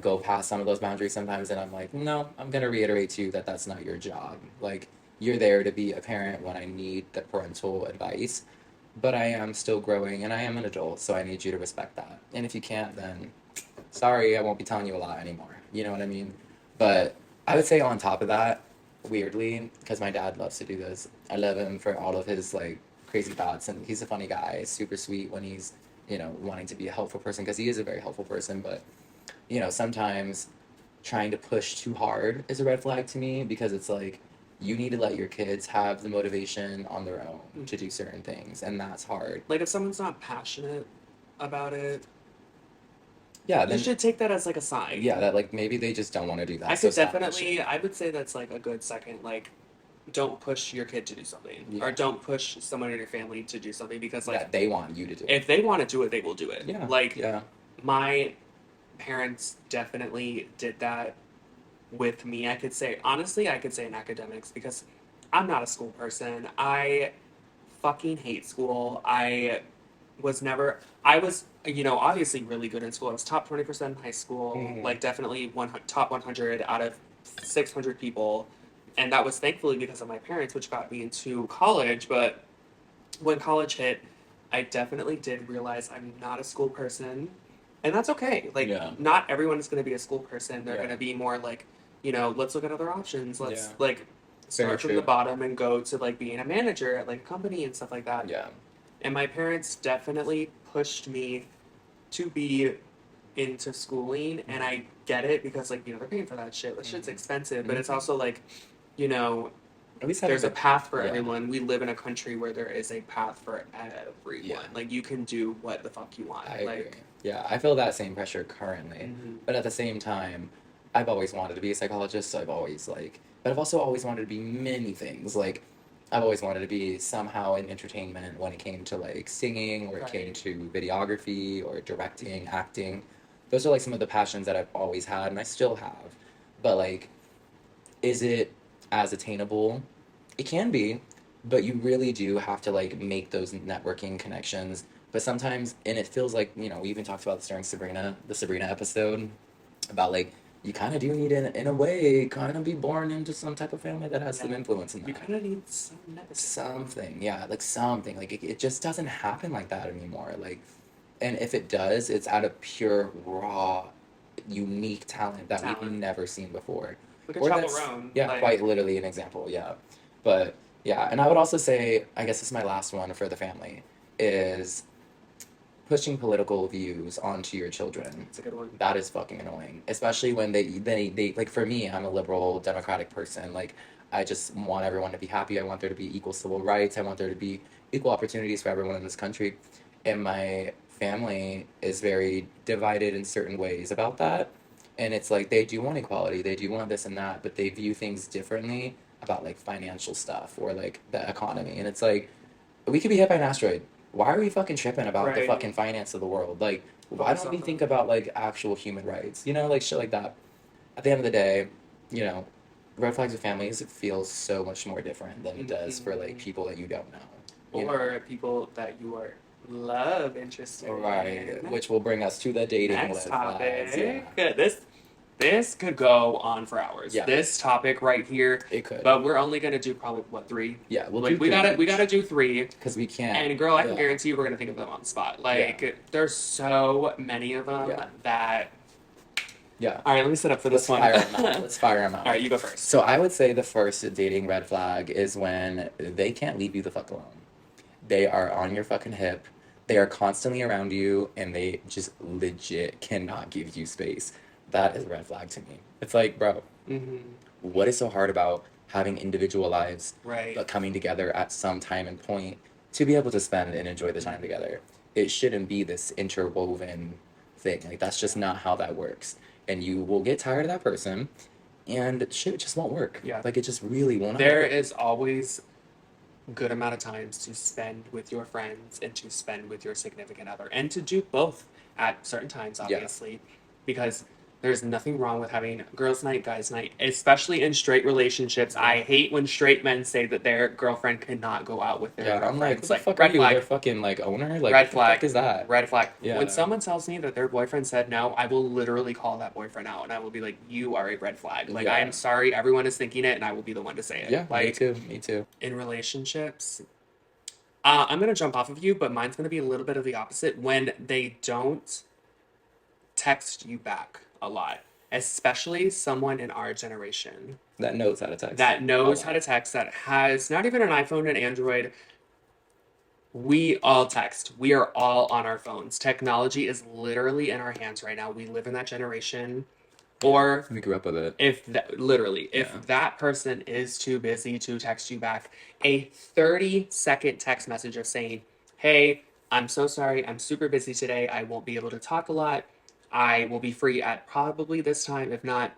A: go past some of those boundaries sometimes, and I'm like, no, I'm gonna reiterate to you that that's not your job. Like you're there to be a parent when I need the parental advice, but I am still growing and I am an adult, so I need you to respect that. And if you can't, then sorry, I won't be telling you a lot anymore. You know what I mean? But I would say on top of that, weirdly, because my dad loves to do this, I love him for all of his like crazy thoughts, and he's a funny guy, super sweet when he's wanting to be a helpful person because he is a very helpful person. But sometimes trying to push too hard is a red flag to me because it's like you need to let your kids have the motivation on their own to do certain things, and that's hard.
B: Like if someone's not passionate about it,
A: Yeah,
B: you
A: then
B: should take that as like a sign.
A: yeah, that like maybe they just don't want to do that.
B: I
A: so
B: could
A: stop
B: definitely.
A: pushing.
B: I would say that's like a good second. Like, don't push your kid to do something,
A: Yeah.
B: or don't push someone in your family to do something because like
A: That they want you to do.
B: if they want to do it, they will do it.
A: Yeah.
B: Like
A: Yeah.
B: my parents definitely did that with me. I could say honestly, I could say in academics because I'm not a school person. I fucking hate school. I was obviously really good in school. I was top 20% in high school, like definitely top 100 out of 600 people. And that was thankfully because of my parents, which got me into college. But when college hit, I definitely did realize I'm not a school person. And that's okay. Like,
A: Yeah.
B: not everyone is going to be a school person. They're
A: Yeah.
B: going to be more like, you know, let's look at other options.
A: Yeah.
B: Let's like
A: Very
B: start from the
A: true.
B: bottom and go to like being a manager at like a company and stuff like that.
A: Yeah.
B: And my parents definitely pushed me to be into schooling, and I get it because like, you know, they're paying for that shit. That shit's expensive, but it's
A: Mhm.
B: also like, you know,
A: At least having
B: there's a
A: the
B: path for
A: yeah.
B: everyone. We live in a country where there is a path for everyone.
A: Yeah.
B: Like you can do what the fuck you want.
A: I agree.
B: Like,
A: Yeah, I feel that same pressure currently.
B: mhm.
A: But at the same time, I've always wanted to be a psychologist, so I've always like, but I've also always wanted to be many things. Like, I've always wanted to be somehow in entertainment when it came to like singing, or it came
B: Right.
A: to videography, or directing, acting. Those are like some of the passions that I've always had, and I still have. But like, is it as attainable? It can be, but you really do have to like make those networking connections. But sometimes, and it feels like, you know, we even talked about this during the Sabrina episode, about like you kind of do need, in a way, kind of be born into some type of family that has
B: Yeah.
A: some influence in
B: You
A: that.
B: kind of need some nepotism.
A: Something, yeah, like something. Like it just doesn't happen like that anymore. Like, and if it does, it's out of pure, raw, unique talent that we've
B: Talent.
A: never seen before.
B: Look at
A: Or
B: Chappell
A: that's,
B: Roan.
A: yeah,
B: Like,
A: quite literally an example, yeah. But yeah, and I would also say, I guess this is my last one for the family, is pushing political views onto your children.
B: it's a good one.
A: That is fucking annoying, especially when they like, for me, I'm a liberal democratic person. Like, I just want everyone to be happy. I want there to be equal civil rights. I want there to be equal opportunities for everyone in this country. And my family is very divided in certain ways about that. And it's like they do want equality, they do want this and that, but they view things differently about like financial stuff or like the economy. And it's like, we could be hit by an asteroid. Why are we fucking tripping about the
B: Right.
A: fucking finance of the world? Like, why
B: Focus
A: don't
B: on
A: we think
B: them.
A: about like actual human rights? You know, like shit like that. At the end of the day, you know, red flags with families, it feels so much more different than it does for like
B: Mhm.
A: people that you don't know. You know?
B: Or people that you are love interested
A: Right.
B: in.
A: Which will bring us to the dating
B: Next
A: red flags.
B: topic.
A: Yeah.
B: This could go on for hours.
A: Yeah.
B: This topic right here.
A: It could.
B: But we're only gonna do probably what, 3?
A: Yeah, we'll
B: Like,
A: do
B: we
A: three
B: gotta do 3.
A: because we can't.
B: And girl, I can
A: Yeah.
B: guarantee you we're gonna think of them on the spot. Like there's so many of them
A: Yeah.
B: that.
A: Yeah.
B: All right, let me set up for this one.
A: Fire 'em out. Let's fire them out.
B: All right, you go first.
A: So I would say the first dating red flag is when they can't leave you the fuck alone. They are on your fucking hip. They are constantly around you, and they just legit cannot give you space. That is a red flag to me. It's like, bro,
B: Mm-hmm.
A: what is so hard about having individual lives,
B: Right.
A: but coming together at some time and point to be able to spend and enjoy the time together? It shouldn't be this interwoven thing. Like, that's just not how that works. And you will get tired of that person, and shit just won't work.
B: Yeah.
A: Like, it just really will not
B: There
A: work.
B: is always good amount of times to spend with your friends and to spend with your significant other, and to do both at certain times, obviously, because there's nothing wrong with having girls' night, guys' night, especially in straight relationships. I hate when straight men say that their girlfriend cannot go out with their
A: Yeah, I'm like,
B: girlfriends.
A: who the fuck are
B: red
A: you?
B: flag.
A: Their fucking, like, owner? Like,
B: Red
A: what
B: flag.
A: the fuck is that?
B: Red flag.
A: Yeah.
B: When someone tells me that their boyfriend said no, I will literally call that boyfriend out, and I will be like, "You are a red flag. Like,
A: Yeah.
B: I am sorry, everyone is thinking it, and I will be the one to say it."
A: Yeah, me
B: Like,
A: too. Me too.
B: in relationships, I'm gonna jump off of you, but mine's gonna be a little bit of the opposite. When they don't text you back a lot, especially someone in our generation
A: That knows how to text.
B: that knows
A: Oh,
B: how to text, that has not even an iPhone and Android. We all text. We are all on our phones. Technology is literally in our hands right now. We live in that generation. Or
A: we grew up with it.
B: if literally,
A: Yeah.
B: if that person is too busy to text you back, a 30-second text message of saying, "Hey, I'm so sorry. I'm super busy today. I won't be able to talk a lot. I will be free at probably this time. If not,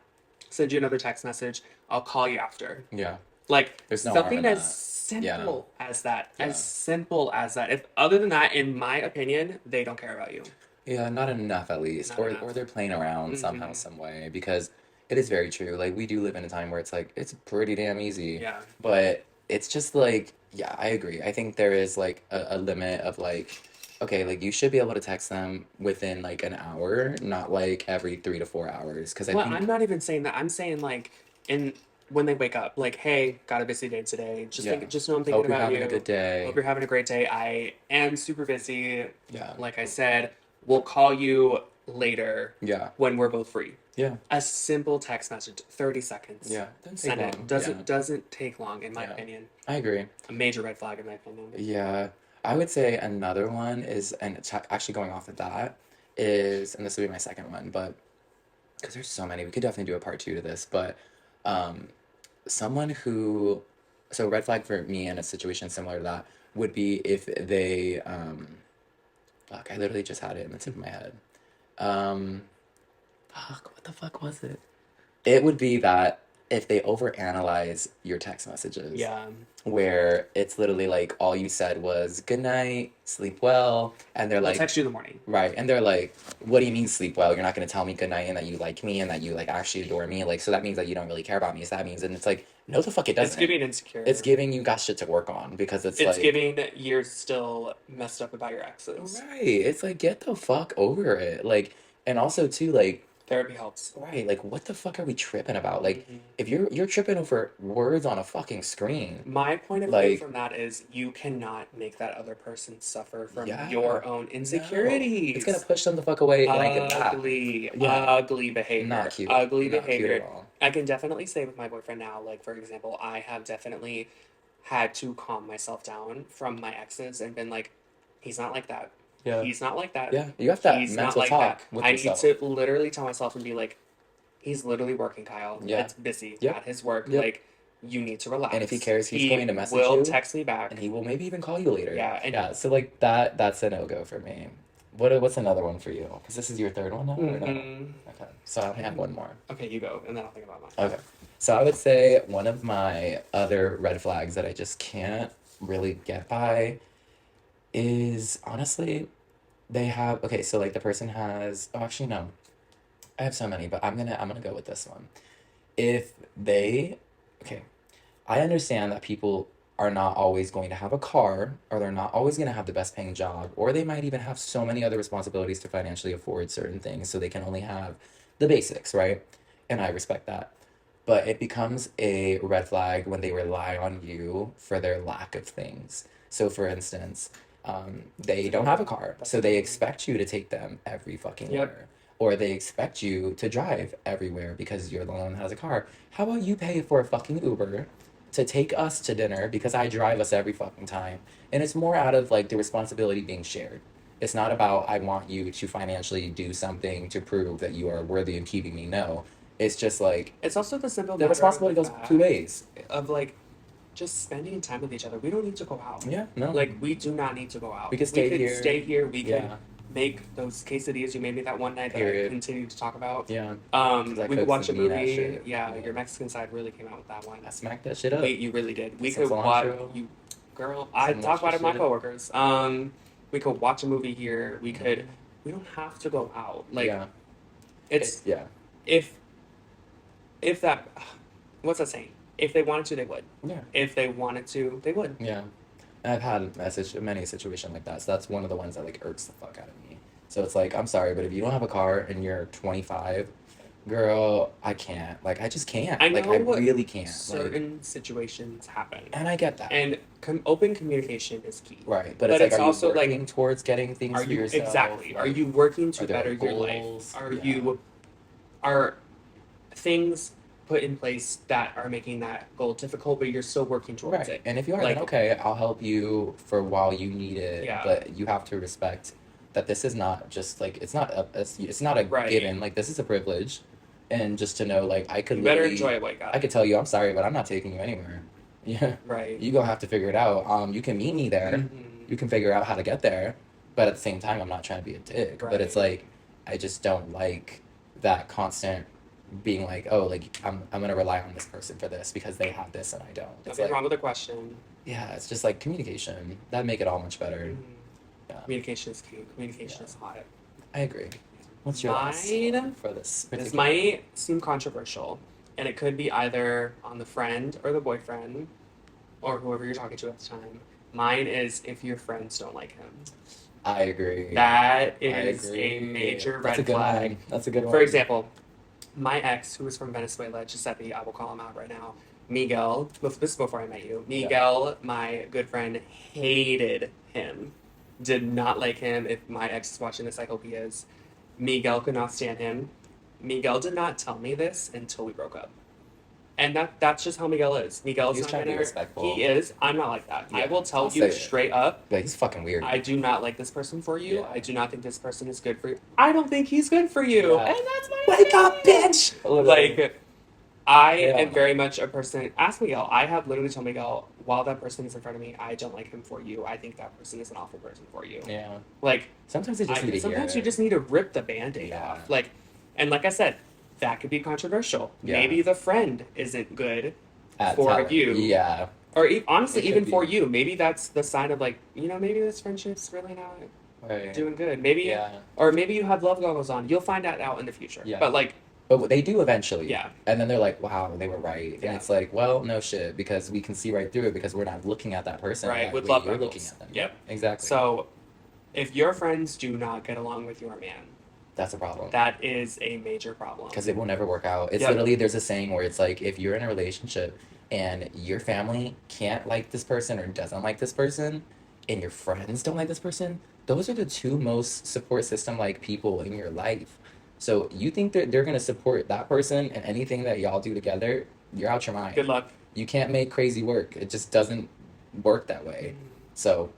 B: send you another text message. I'll call you after."
A: Yeah.
B: Like,
A: There's no harm
B: something
A: in
B: as
A: that.
B: simple as that.
A: Yeah.
B: As simple as that. If other than that, in my opinion, they don't care about you.
A: Yeah, not enough at least.
B: Not
A: Or
B: enough.
A: or they're playing around somehow,
B: Mhm.
A: some way. Because it is very true. Like, we do live in a time where it's like, it's pretty damn easy.
B: Yeah.
A: But it's just like, yeah, I agree. I think there is like a limit of like, okay, like you should be able to text them within like an hour, not like every 3 to 4 hours. Because I
B: Well,
A: think,
B: I'm not even saying that. I'm saying like in when they wake up, like, "Hey, got a busy day today. Just
A: yeah,
B: just know I'm thinking
A: hope you're
B: about
A: having
B: you.
A: a good day.
B: Hope you're having a great day. I am super busy.
A: Yeah.
B: Like I said, we'll call you later
A: Yeah.
B: when we're both free.
A: Yeah.
B: A simple text message, 30 seconds.
A: Yeah. Doesn't take
B: Send it.
A: long.
B: Doesn't take long, in my
A: Yeah.
B: opinion.
A: I agree.
B: A major red flag, in my opinion.
A: Yeah. I would say another one is, and it's actually going off of that, is, and this will be my second one, but because there's so many, we could definitely do a part two to this, but um, someone who, so red flag for me in a situation similar to that would be if they, fuck, I literally just had it in the tip of my head. Um, Fuck, what the fuck was it? It would be that if they overanalyze your text messages,
B: Yeah.
A: where it's literally like all you said was good night, sleep well, and they're
B: I'll
A: like,
B: text you in the morning.
A: right, and they're like, what do you mean sleep well? You're not gonna tell me good night and that you like me and that you like actually adore me, like so that means that you don't really care about me. So that means, and it's like, no, the fuck it
B: It's
A: doesn't.
B: giving insecure.
A: It's giving you got shit to work on because it's
B: It's
A: like,
B: giving you're still messed up about your exes.
A: right, it's like get the fuck over it, like, and also too like.
B: Therapy helps.
A: Right, like what the fuck are we tripping about? Like
B: Mhm.
A: if you're tripping over words on a fucking screen.
B: My point of view
A: Like
B: from that is you cannot make that other person suffer from
A: yeah,
B: your own
A: no.
B: insecurities.
A: It's gonna push them the fuck away like that.
B: Ugly,
A: Yeah.
B: ugly behavior.
A: Not cute.
B: Ugly
A: Not cute
B: behavior.
A: at all.
B: I can definitely say with my boyfriend now, like for example, I have definitely had to calm myself down from my exes and been like, he's not like that.
A: Yeah.
B: He's not like that.
A: Yeah. You have that
B: He's not
A: mental
B: like
A: talk
B: that.
A: with
B: I
A: yourself.
B: need to literally tell myself and be like, he's literally working, Kyle.
A: Yeah.
B: It's busy
A: Yep.
B: at his work.
A: Yep.
B: Like, you need to relax.
A: And if he cares, he's going to message
B: will
A: you,
B: text me back.
A: and he will maybe even call you later.
B: Yeah, and
A: yeah. So like that's a no go for me. What's another one for you? Because this is your third one now, or no?
B: Mhm.
A: Okay. So I only have one more.
B: Okay, you go, and then I'll think about mine.
A: Okay. So I would say one of my other red flags that I just can't really get by is honestly they have okay, so like the person has oh actually no. I have so many, but I'm gonna go with this one. If they okay, I understand that people are not always going to have a car, or they're not always going to have the best paying job, or they might even have so many other responsibilities to financially afford certain things, so they can only have the basics, right? And I respect that. But it becomes a red flag when they rely on you for their lack of things. So, for instance, they don't have a car, so they expect you to take them every fucking
B: Yep.
A: where. Or they expect you to drive everywhere because you're the one that has a car. How about you pay for a fucking Uber to take us to dinner because I drive us every fucking time? And it's more out of like the responsibility being shared. It's not about I want you to financially do something to prove that you are worthy of keeping me. No. It's just like
B: It's also the simple
A: the
B: matter
A: responsibility
B: of
A: goes
B: the fact
A: two ways.
B: of like just spending time with each other. We don't need to go out.
A: Yeah, no.
B: Like we do not need to go out.
A: We could stay
B: could
A: here.
B: stay here. We
A: Yeah.
B: could make those quesadillas you made me that one night that I
A: Period.
B: continue to talk about.
A: Yeah. 'Cause I
B: We could
A: cooked
B: watch a
A: some mean ass
B: movie.
A: shit.
B: Yeah,
A: Yeah.
B: your Mexican side really came out with that one.
A: I smacked that shit up.
B: Wait, you really did. We
A: Some
B: could watch
A: cilantro.
B: you, girl. I
A: Some
B: talk about it with my
A: extra shit.
B: coworkers. We could watch a movie here. We could. We don't have to go out. Like
A: yeah.
B: it's
A: Yeah.
B: if that. What's that saying? If they wanted to, they would.
A: Yeah.
B: If they wanted to, they would.
A: Yeah. And I've had many situations like that. So that's one of the ones that like irks the fuck out of me. So it's like, I'm sorry, but if you don't have a car and you're 25, girl, I can't. Like, I just can't.
B: I
A: Like,
B: know
A: I really can't. Like,
B: Certain situations happen,
A: and I get that.
B: and open communication is key.
A: Right. But
B: But
A: it's like,
B: it's
A: are
B: also
A: you
B: like,
A: working towards getting things
B: Are
A: for
B: you
A: yourself?
B: exactly? Are
A: Like,
B: you working to
A: are there
B: better your
A: goals?
B: life? Are
A: Yeah.
B: you are things put in place that are making that goal difficult, but you're still working towards
A: Right.
B: it?
A: And if you are,
B: Like-
A: then okay, I'll help you for while you need it.
B: Yeah.
A: But you have to respect that this is not just like it's not it's not a
B: Right.
A: given. Like this is a privilege, and just to know like I could
B: You better
A: literally-
B: enjoy it, white guy.
A: I could tell you I'm sorry, but I'm not taking you anywhere. Yeah.
B: Right.
A: You gonna have to figure it out. You can meet me there.
B: Mhm.
A: You can figure out how to get there. But at the same time, I'm not trying to be a dick. But it's
B: Right.
A: like I just don't like that constant being like, oh, like I'm gonna rely on this person for this because they have this and I don't. It's
B: Nothing
A: like
B: wrong with the question.
A: yeah, it's just like communication. That'd make it all much better.
B: Mhm.
A: Yeah,
B: Communication is key. Communication
A: Yeah.
B: is hot.
A: I agree. What's your last
B: Mine-
A: one for this?
B: This
A: particular-
B: might seem controversial, and it could be either on the friend or the boyfriend, or whoever you're talking to at the time. Mine is if your friends don't like him.
A: I agree.
B: That
A: I
B: is
A: agree.
B: a major
A: That's a
B: red
A: good
B: flag.
A: one. That's a good one.
B: For example, my ex, who was from Venezuela, Giuseppe, I will call him out right now. Miguel, this is before I met you. Miguel, my good friend, hated him. Did not like him. If my ex is watching this, I hope he is. Miguel could not stand him. Miguel did not tell me this until we broke up. And that's just how Miguel is. Miguel's
A: He's
B: not
A: trying to be
B: gonna.
A: respectful.
B: He is. I'm not like that. I
A: Yeah,
B: will tell
A: I'll
B: you
A: say it.
B: straight up.
A: But he's fucking weird.
B: I do not like this person for you.
A: Yeah.
B: I do not think this person is good for you. I don't think he's good for you.
A: Yeah.
B: And that's my
A: Wake up,
B: opinion.
A: bitch! Literally.
B: Like, I
A: Yeah.
B: am very much a person. Ask Miguel. I have literally told Miguel, while that person is in front of me, I don't like him for you. I think that person is an awful person for you.
A: Yeah.
B: Like,
A: Sometimes they just need to hear
B: sometimes
A: it.
B: you just need to rip the band-aid
A: Yeah.
B: off. Like, and like I said, that could be controversial.
A: Yeah.
B: Maybe the friend isn't good
A: At
B: for
A: telling.
B: you.
A: Yeah.
B: Or honestly,
A: It could
B: even for
A: be.
B: you, maybe that's the sign of like, maybe this friendship's really not
A: Right.
B: doing good. Maybe,
A: Yeah.
B: or maybe you have love goggles on. You'll find that out in the future.
A: Yeah.
B: But like,
A: But they do eventually.
B: yeah,
A: And then they're like, wow, they were right. And
B: Yeah.
A: it's like, well, no shit, because we can see right through it because we're not looking at that person.
B: Right,
A: that
B: with
A: way
B: love
A: you're
B: goggles.
A: looking at them.
B: Yep.
A: Exactly.
B: So, if your friends do not get along with your man,
A: that's a problem.
B: that is a major problem.
A: Because it will never work out. It's
B: Yep.
A: literally, there's a saying where it's like, if you're in a relationship and your family can't like this person or doesn't like this person, and your friends don't like this person, those are the two most support system like people in your life. So you think that they're going to support that person and anything that y'all do together, you're out your mind.
B: Good luck.
A: You can't make crazy work. It just doesn't work that way. So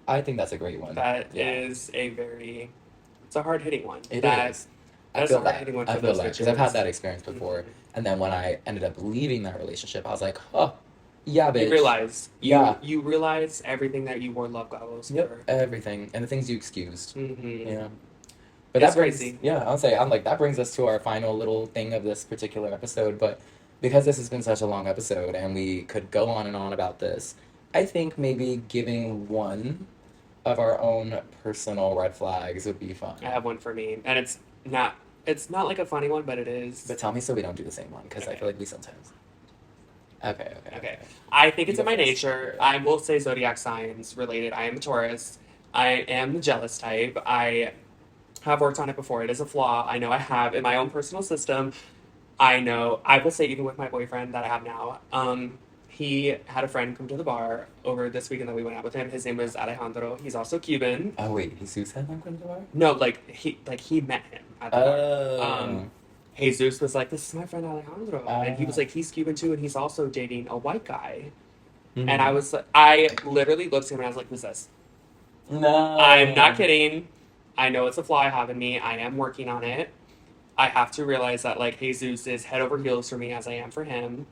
A: I think that's a great one.
B: That
A: Yeah.
B: is it's a hard hitting one.
A: It
B: that,
A: is.
B: that
A: I
B: is
A: feel
B: a hard
A: that.
B: hitting one
A: I
B: for
A: feel
B: those
A: that because I've had
B: bitches.
A: that experience before.
B: Mhm.
A: And then when I ended up leaving that relationship, I was like, oh, yeah, bitch.
B: You realize,
A: Yeah.
B: you realize everything that you wore love goggles
A: Yep,
B: for.
A: everything. And the things you excused.
B: Mm-hmm.
A: Yeah. But
B: It's
A: that brings,
B: crazy.
A: yeah, I'm like, that brings us to our final little thing of this particular episode. But because this has been such a long episode and we could go on and on about this, I think maybe giving one of our own personal red flags would be fun.
B: I have one for me, and it's not like a funny one, but it is.
A: But tell me so we don't do the same one because I
B: Okay.
A: feel like we sometimes. Okay.
B: I think
A: You
B: it's
A: go
B: in my
A: first.
B: nature.
A: Yeah.
B: I will say zodiac signs related. I am a Taurus. I am the jealous type. I have worked on it before. It is a flaw. I know I have in my own personal system. I know. I will say even with my boyfriend that I have now. He had a friend come to the bar over this weekend that we went out with him. His name was Alejandro. He's also Cuban.
A: Oh wait, Jesus had them come to the bar?
B: No, he met him at the bar.
A: Oh.
B: Jesus was like, "This is my friend Alejandro," and he was
A: Ah.
B: like, "He's Cuban too, and he's also dating a white guy."
A: Mhm.
B: And I literally looked at him and I was like, "Who's this?"
A: No.
B: I'm not kidding. I know it's a flaw I have in me. I am working on it. I have to realize that like Jesus is head over heels for me as I am for him.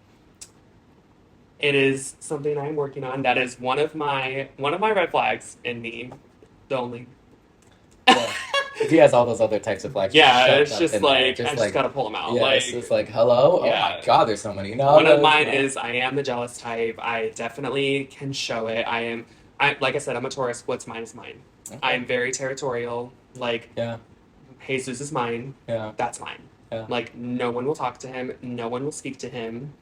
B: It is something I am working on. That is one of my red flags in me. The only.
A: Yeah. He has all those other types of flags.
B: Yeah,
A: shoved
B: it's
A: up
B: just
A: in there,
B: like I just gotta pull them out.
A: yeah,
B: like
A: it's just like hello. Oh
B: yeah.
A: my God, there's so many. No,
B: one
A: no,
B: of mine
A: it's not.
B: is I am the jealous type. I definitely can show it. I like I said, I'm a Taurus. What's mine is mine.
A: Okay.
B: I am very territorial. Like
A: Yeah,
B: Jesus is mine.
A: yeah.
B: That's mine.
A: Yeah.
B: Like no one will talk to him. No one will speak to him.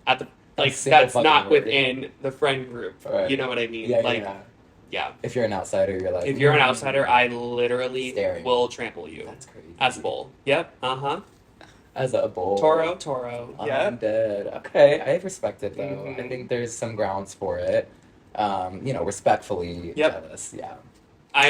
B: At the
A: A
B: like
A: single
B: that's
A: fucking
B: not
A: word.
B: within the friend group.
A: Right.
B: You know what I mean?
A: Yeah,
B: like
A: yeah. If you're an outsider, you're like.
B: if you're an outsider, I literally
A: Staring.
B: will trample you
A: That's crazy.
B: as a bull. Yep.
A: As a bull.
B: Toro.
A: I'm
B: Yep.
A: dead. Okay, I respect it though. I
B: Mhm.
A: think there's some grounds for it. Respectfully
B: Yep.
A: jealous. Yeah.
B: I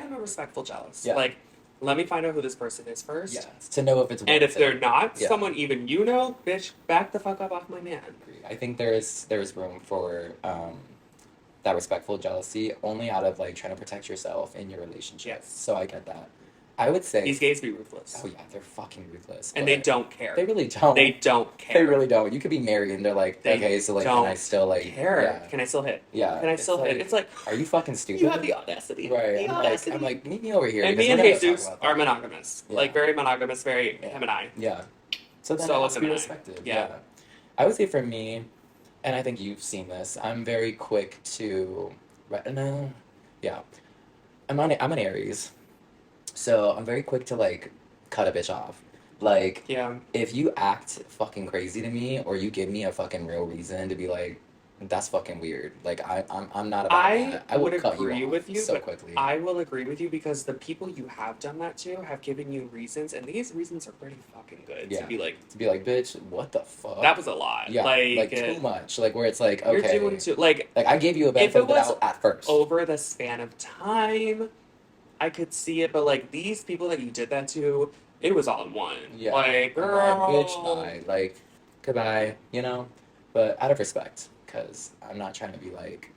B: am a respectful jealous.
A: Yeah.
B: Like, let me find out who this person is first.
A: Yeah. To know if it's.
B: And
A: worth
B: if they're
A: it.
B: not
A: Yeah.
B: someone even you know, bitch, back the fuck up off my man.
A: I think there's room for that respectful jealousy only out of like trying to protect yourself in your relationship.
B: Yes.
A: So I get that. I would say.
B: These gays be ruthless.
A: Oh yeah, they're fucking ruthless.
B: And
A: but
B: they don't care.
A: They really don't.
B: They don't care.
A: They really don't. You could be married and they're like,
B: They
A: okay, so like,
B: don't
A: can I still like
B: care.
A: Yeah.
B: Can I still hit?
A: Yeah.
B: Can I
A: It's
B: still hit?
A: like,
B: It's like,
A: are you fucking stupid?
B: you have the audacity.
A: Right.
B: The
A: I'm
B: audacity.
A: like, meet me over here.
B: And
A: because
B: me and
A: we're gonna talk
B: Jesus
A: about that.
B: are monogamous.
A: Yeah.
B: Like, very monogamous, very him and I.
A: Yeah. So then
B: So
A: it has to be
B: am I.
A: respected.
B: Yeah.
A: I would say for me, and I think you've seen this, I'm very quick to. No. Yeah. I'm an Aries. So I'm very quick to like cut a bitch off. Like,
B: Yeah.
A: if you act fucking crazy to me or you give me a fucking real reason to be like, that's fucking weird. Like I'm not about that. I
B: would
A: cut
B: agree
A: you off
B: with you,
A: so
B: but
A: quickly.
B: I will agree with you because the people you have done that to have given you reasons, and these reasons are pretty fucking good.
A: Yeah.
B: To be like,
A: To be like, bitch, what the fuck?
B: that was a lot.
A: yeah, like too much. Like where it's like, okay,
B: You're doing too like
A: like I gave you a
B: if
A: benefit
B: it
A: of the
B: was
A: doubt at first.
B: over the span of time. I could see it, but like these people that you did that to, it was all in one.
A: Yeah.
B: Like,
A: I'm like, bitch,
B: girl.
A: bye. Like, goodbye, you know? But out of respect, because I'm not trying to be like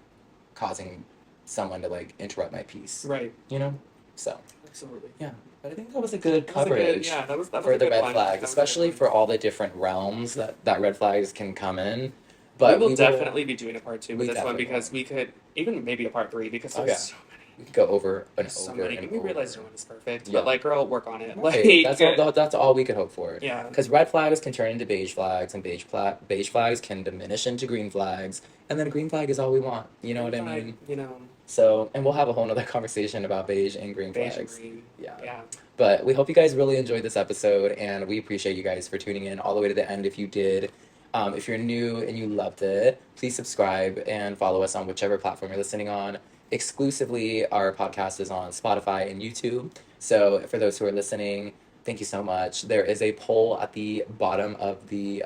A: causing someone to like interrupt my peace,
B: Right.
A: you know? So,
B: Absolutely.
A: yeah. But I think that was a good
B: That was a good,
A: coverage
B: yeah, that was
A: for
B: a
A: the
B: good
A: red
B: one.
A: flags,
B: That was a good
A: especially
B: one.
A: for all the different realms that red flags can come in.
B: We
A: But
B: will
A: we will,
B: definitely be doing a part two
A: we
B: with this one
A: definitely
B: because
A: will.
B: we could even maybe a part three because
A: Oh,
B: there's
A: yeah.
B: so many.
A: We could go over and
B: There's so
A: over
B: many.
A: and
B: We realize
A: over.
B: no one is perfect, but
A: Yeah.
B: like, girl, work on it.
A: Right.
B: Like,
A: That's all we could hope for.
B: yeah,
A: Because red flags can turn into beige flags, and beige flags can diminish into green flags, and then a green flag is all we want. You know what I
B: like,
A: mean?
B: you know,
A: So, and we'll have a whole nother conversation about beige and green
B: beige and
A: flags.
B: green.
A: Yeah.
B: Yeah.
A: But we hope you guys really enjoyed this episode, and we appreciate you guys for tuning in all the way to the end if you did. If you're new and you loved it, please subscribe and follow us on whichever platform you're listening on. Exclusively, our podcast is on Spotify and YouTube. So, for those who are listening, thank you so much. There is a poll at the bottom of the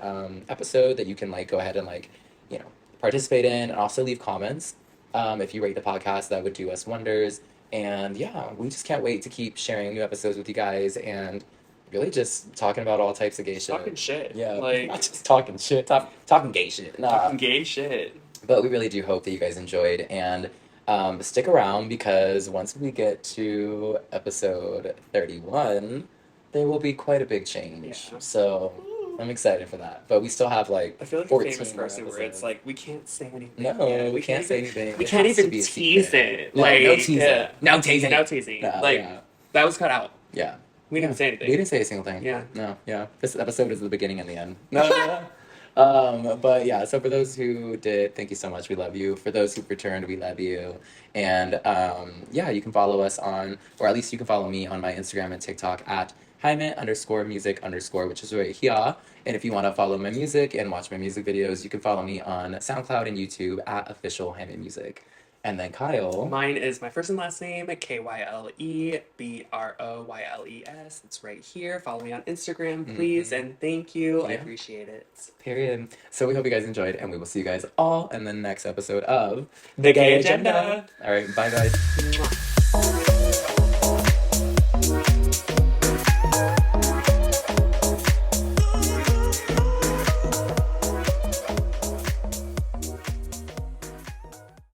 A: episode that you can like go ahead and like, you know, participate in, and also leave comments. If you rate the podcast, that would do us wonders. And yeah, we just can't wait to keep sharing new episodes with you guys and really just talking about all types of gay
B: Just
A: shit.
B: talking shit.
A: Yeah,
B: Like,
A: not just talking shit, talking gay shit. Nah.
B: talking gay shit.
A: But we really do hope that you guys enjoyed and stick around because once we get to episode 31, there will be quite a big change.
B: Yeah.
A: So I'm excited for that. But we still have like
B: I feel like a
A: 14
B: famous
A: more
B: person where it's
A: episodes.
B: like we can't say anything.
A: No,
B: yet.
A: we can't say anything.
B: We
A: It
B: can't
A: has to
B: even
A: be a
B: tease
A: secret.
B: it.
A: No,
B: Like,
A: no teasing. No teasing.
B: No teasing.
A: No,
B: like
A: yeah.
B: that was cut out.
A: Yeah.
B: We didn't say
A: We
B: anything.
A: didn't say a single thing.
B: Yeah.
A: No, yeah. This episode is the beginning and the end. No. But yeah, so for those who did, thank you so much. We love you. For those who returned, we love you. And yeah, you can follow us on, or at least you can follow me on my Instagram and TikTok at JAIME_music_, which is right here. And if you want to follow my music and watch my music videos, you can follow me on SoundCloud and YouTube at official JAIME Music. And then Kyle.
B: Mine is my first and last name, KYLEBROYLES. It's right here. Follow me on Instagram, please, and thank you. I
A: Yeah.
B: appreciate it.
A: Period. So we hope you guys enjoyed, and we will see you guys all in the next episode of
B: The Gay Agenda.
A: All right, bye guys.
B: Mwah.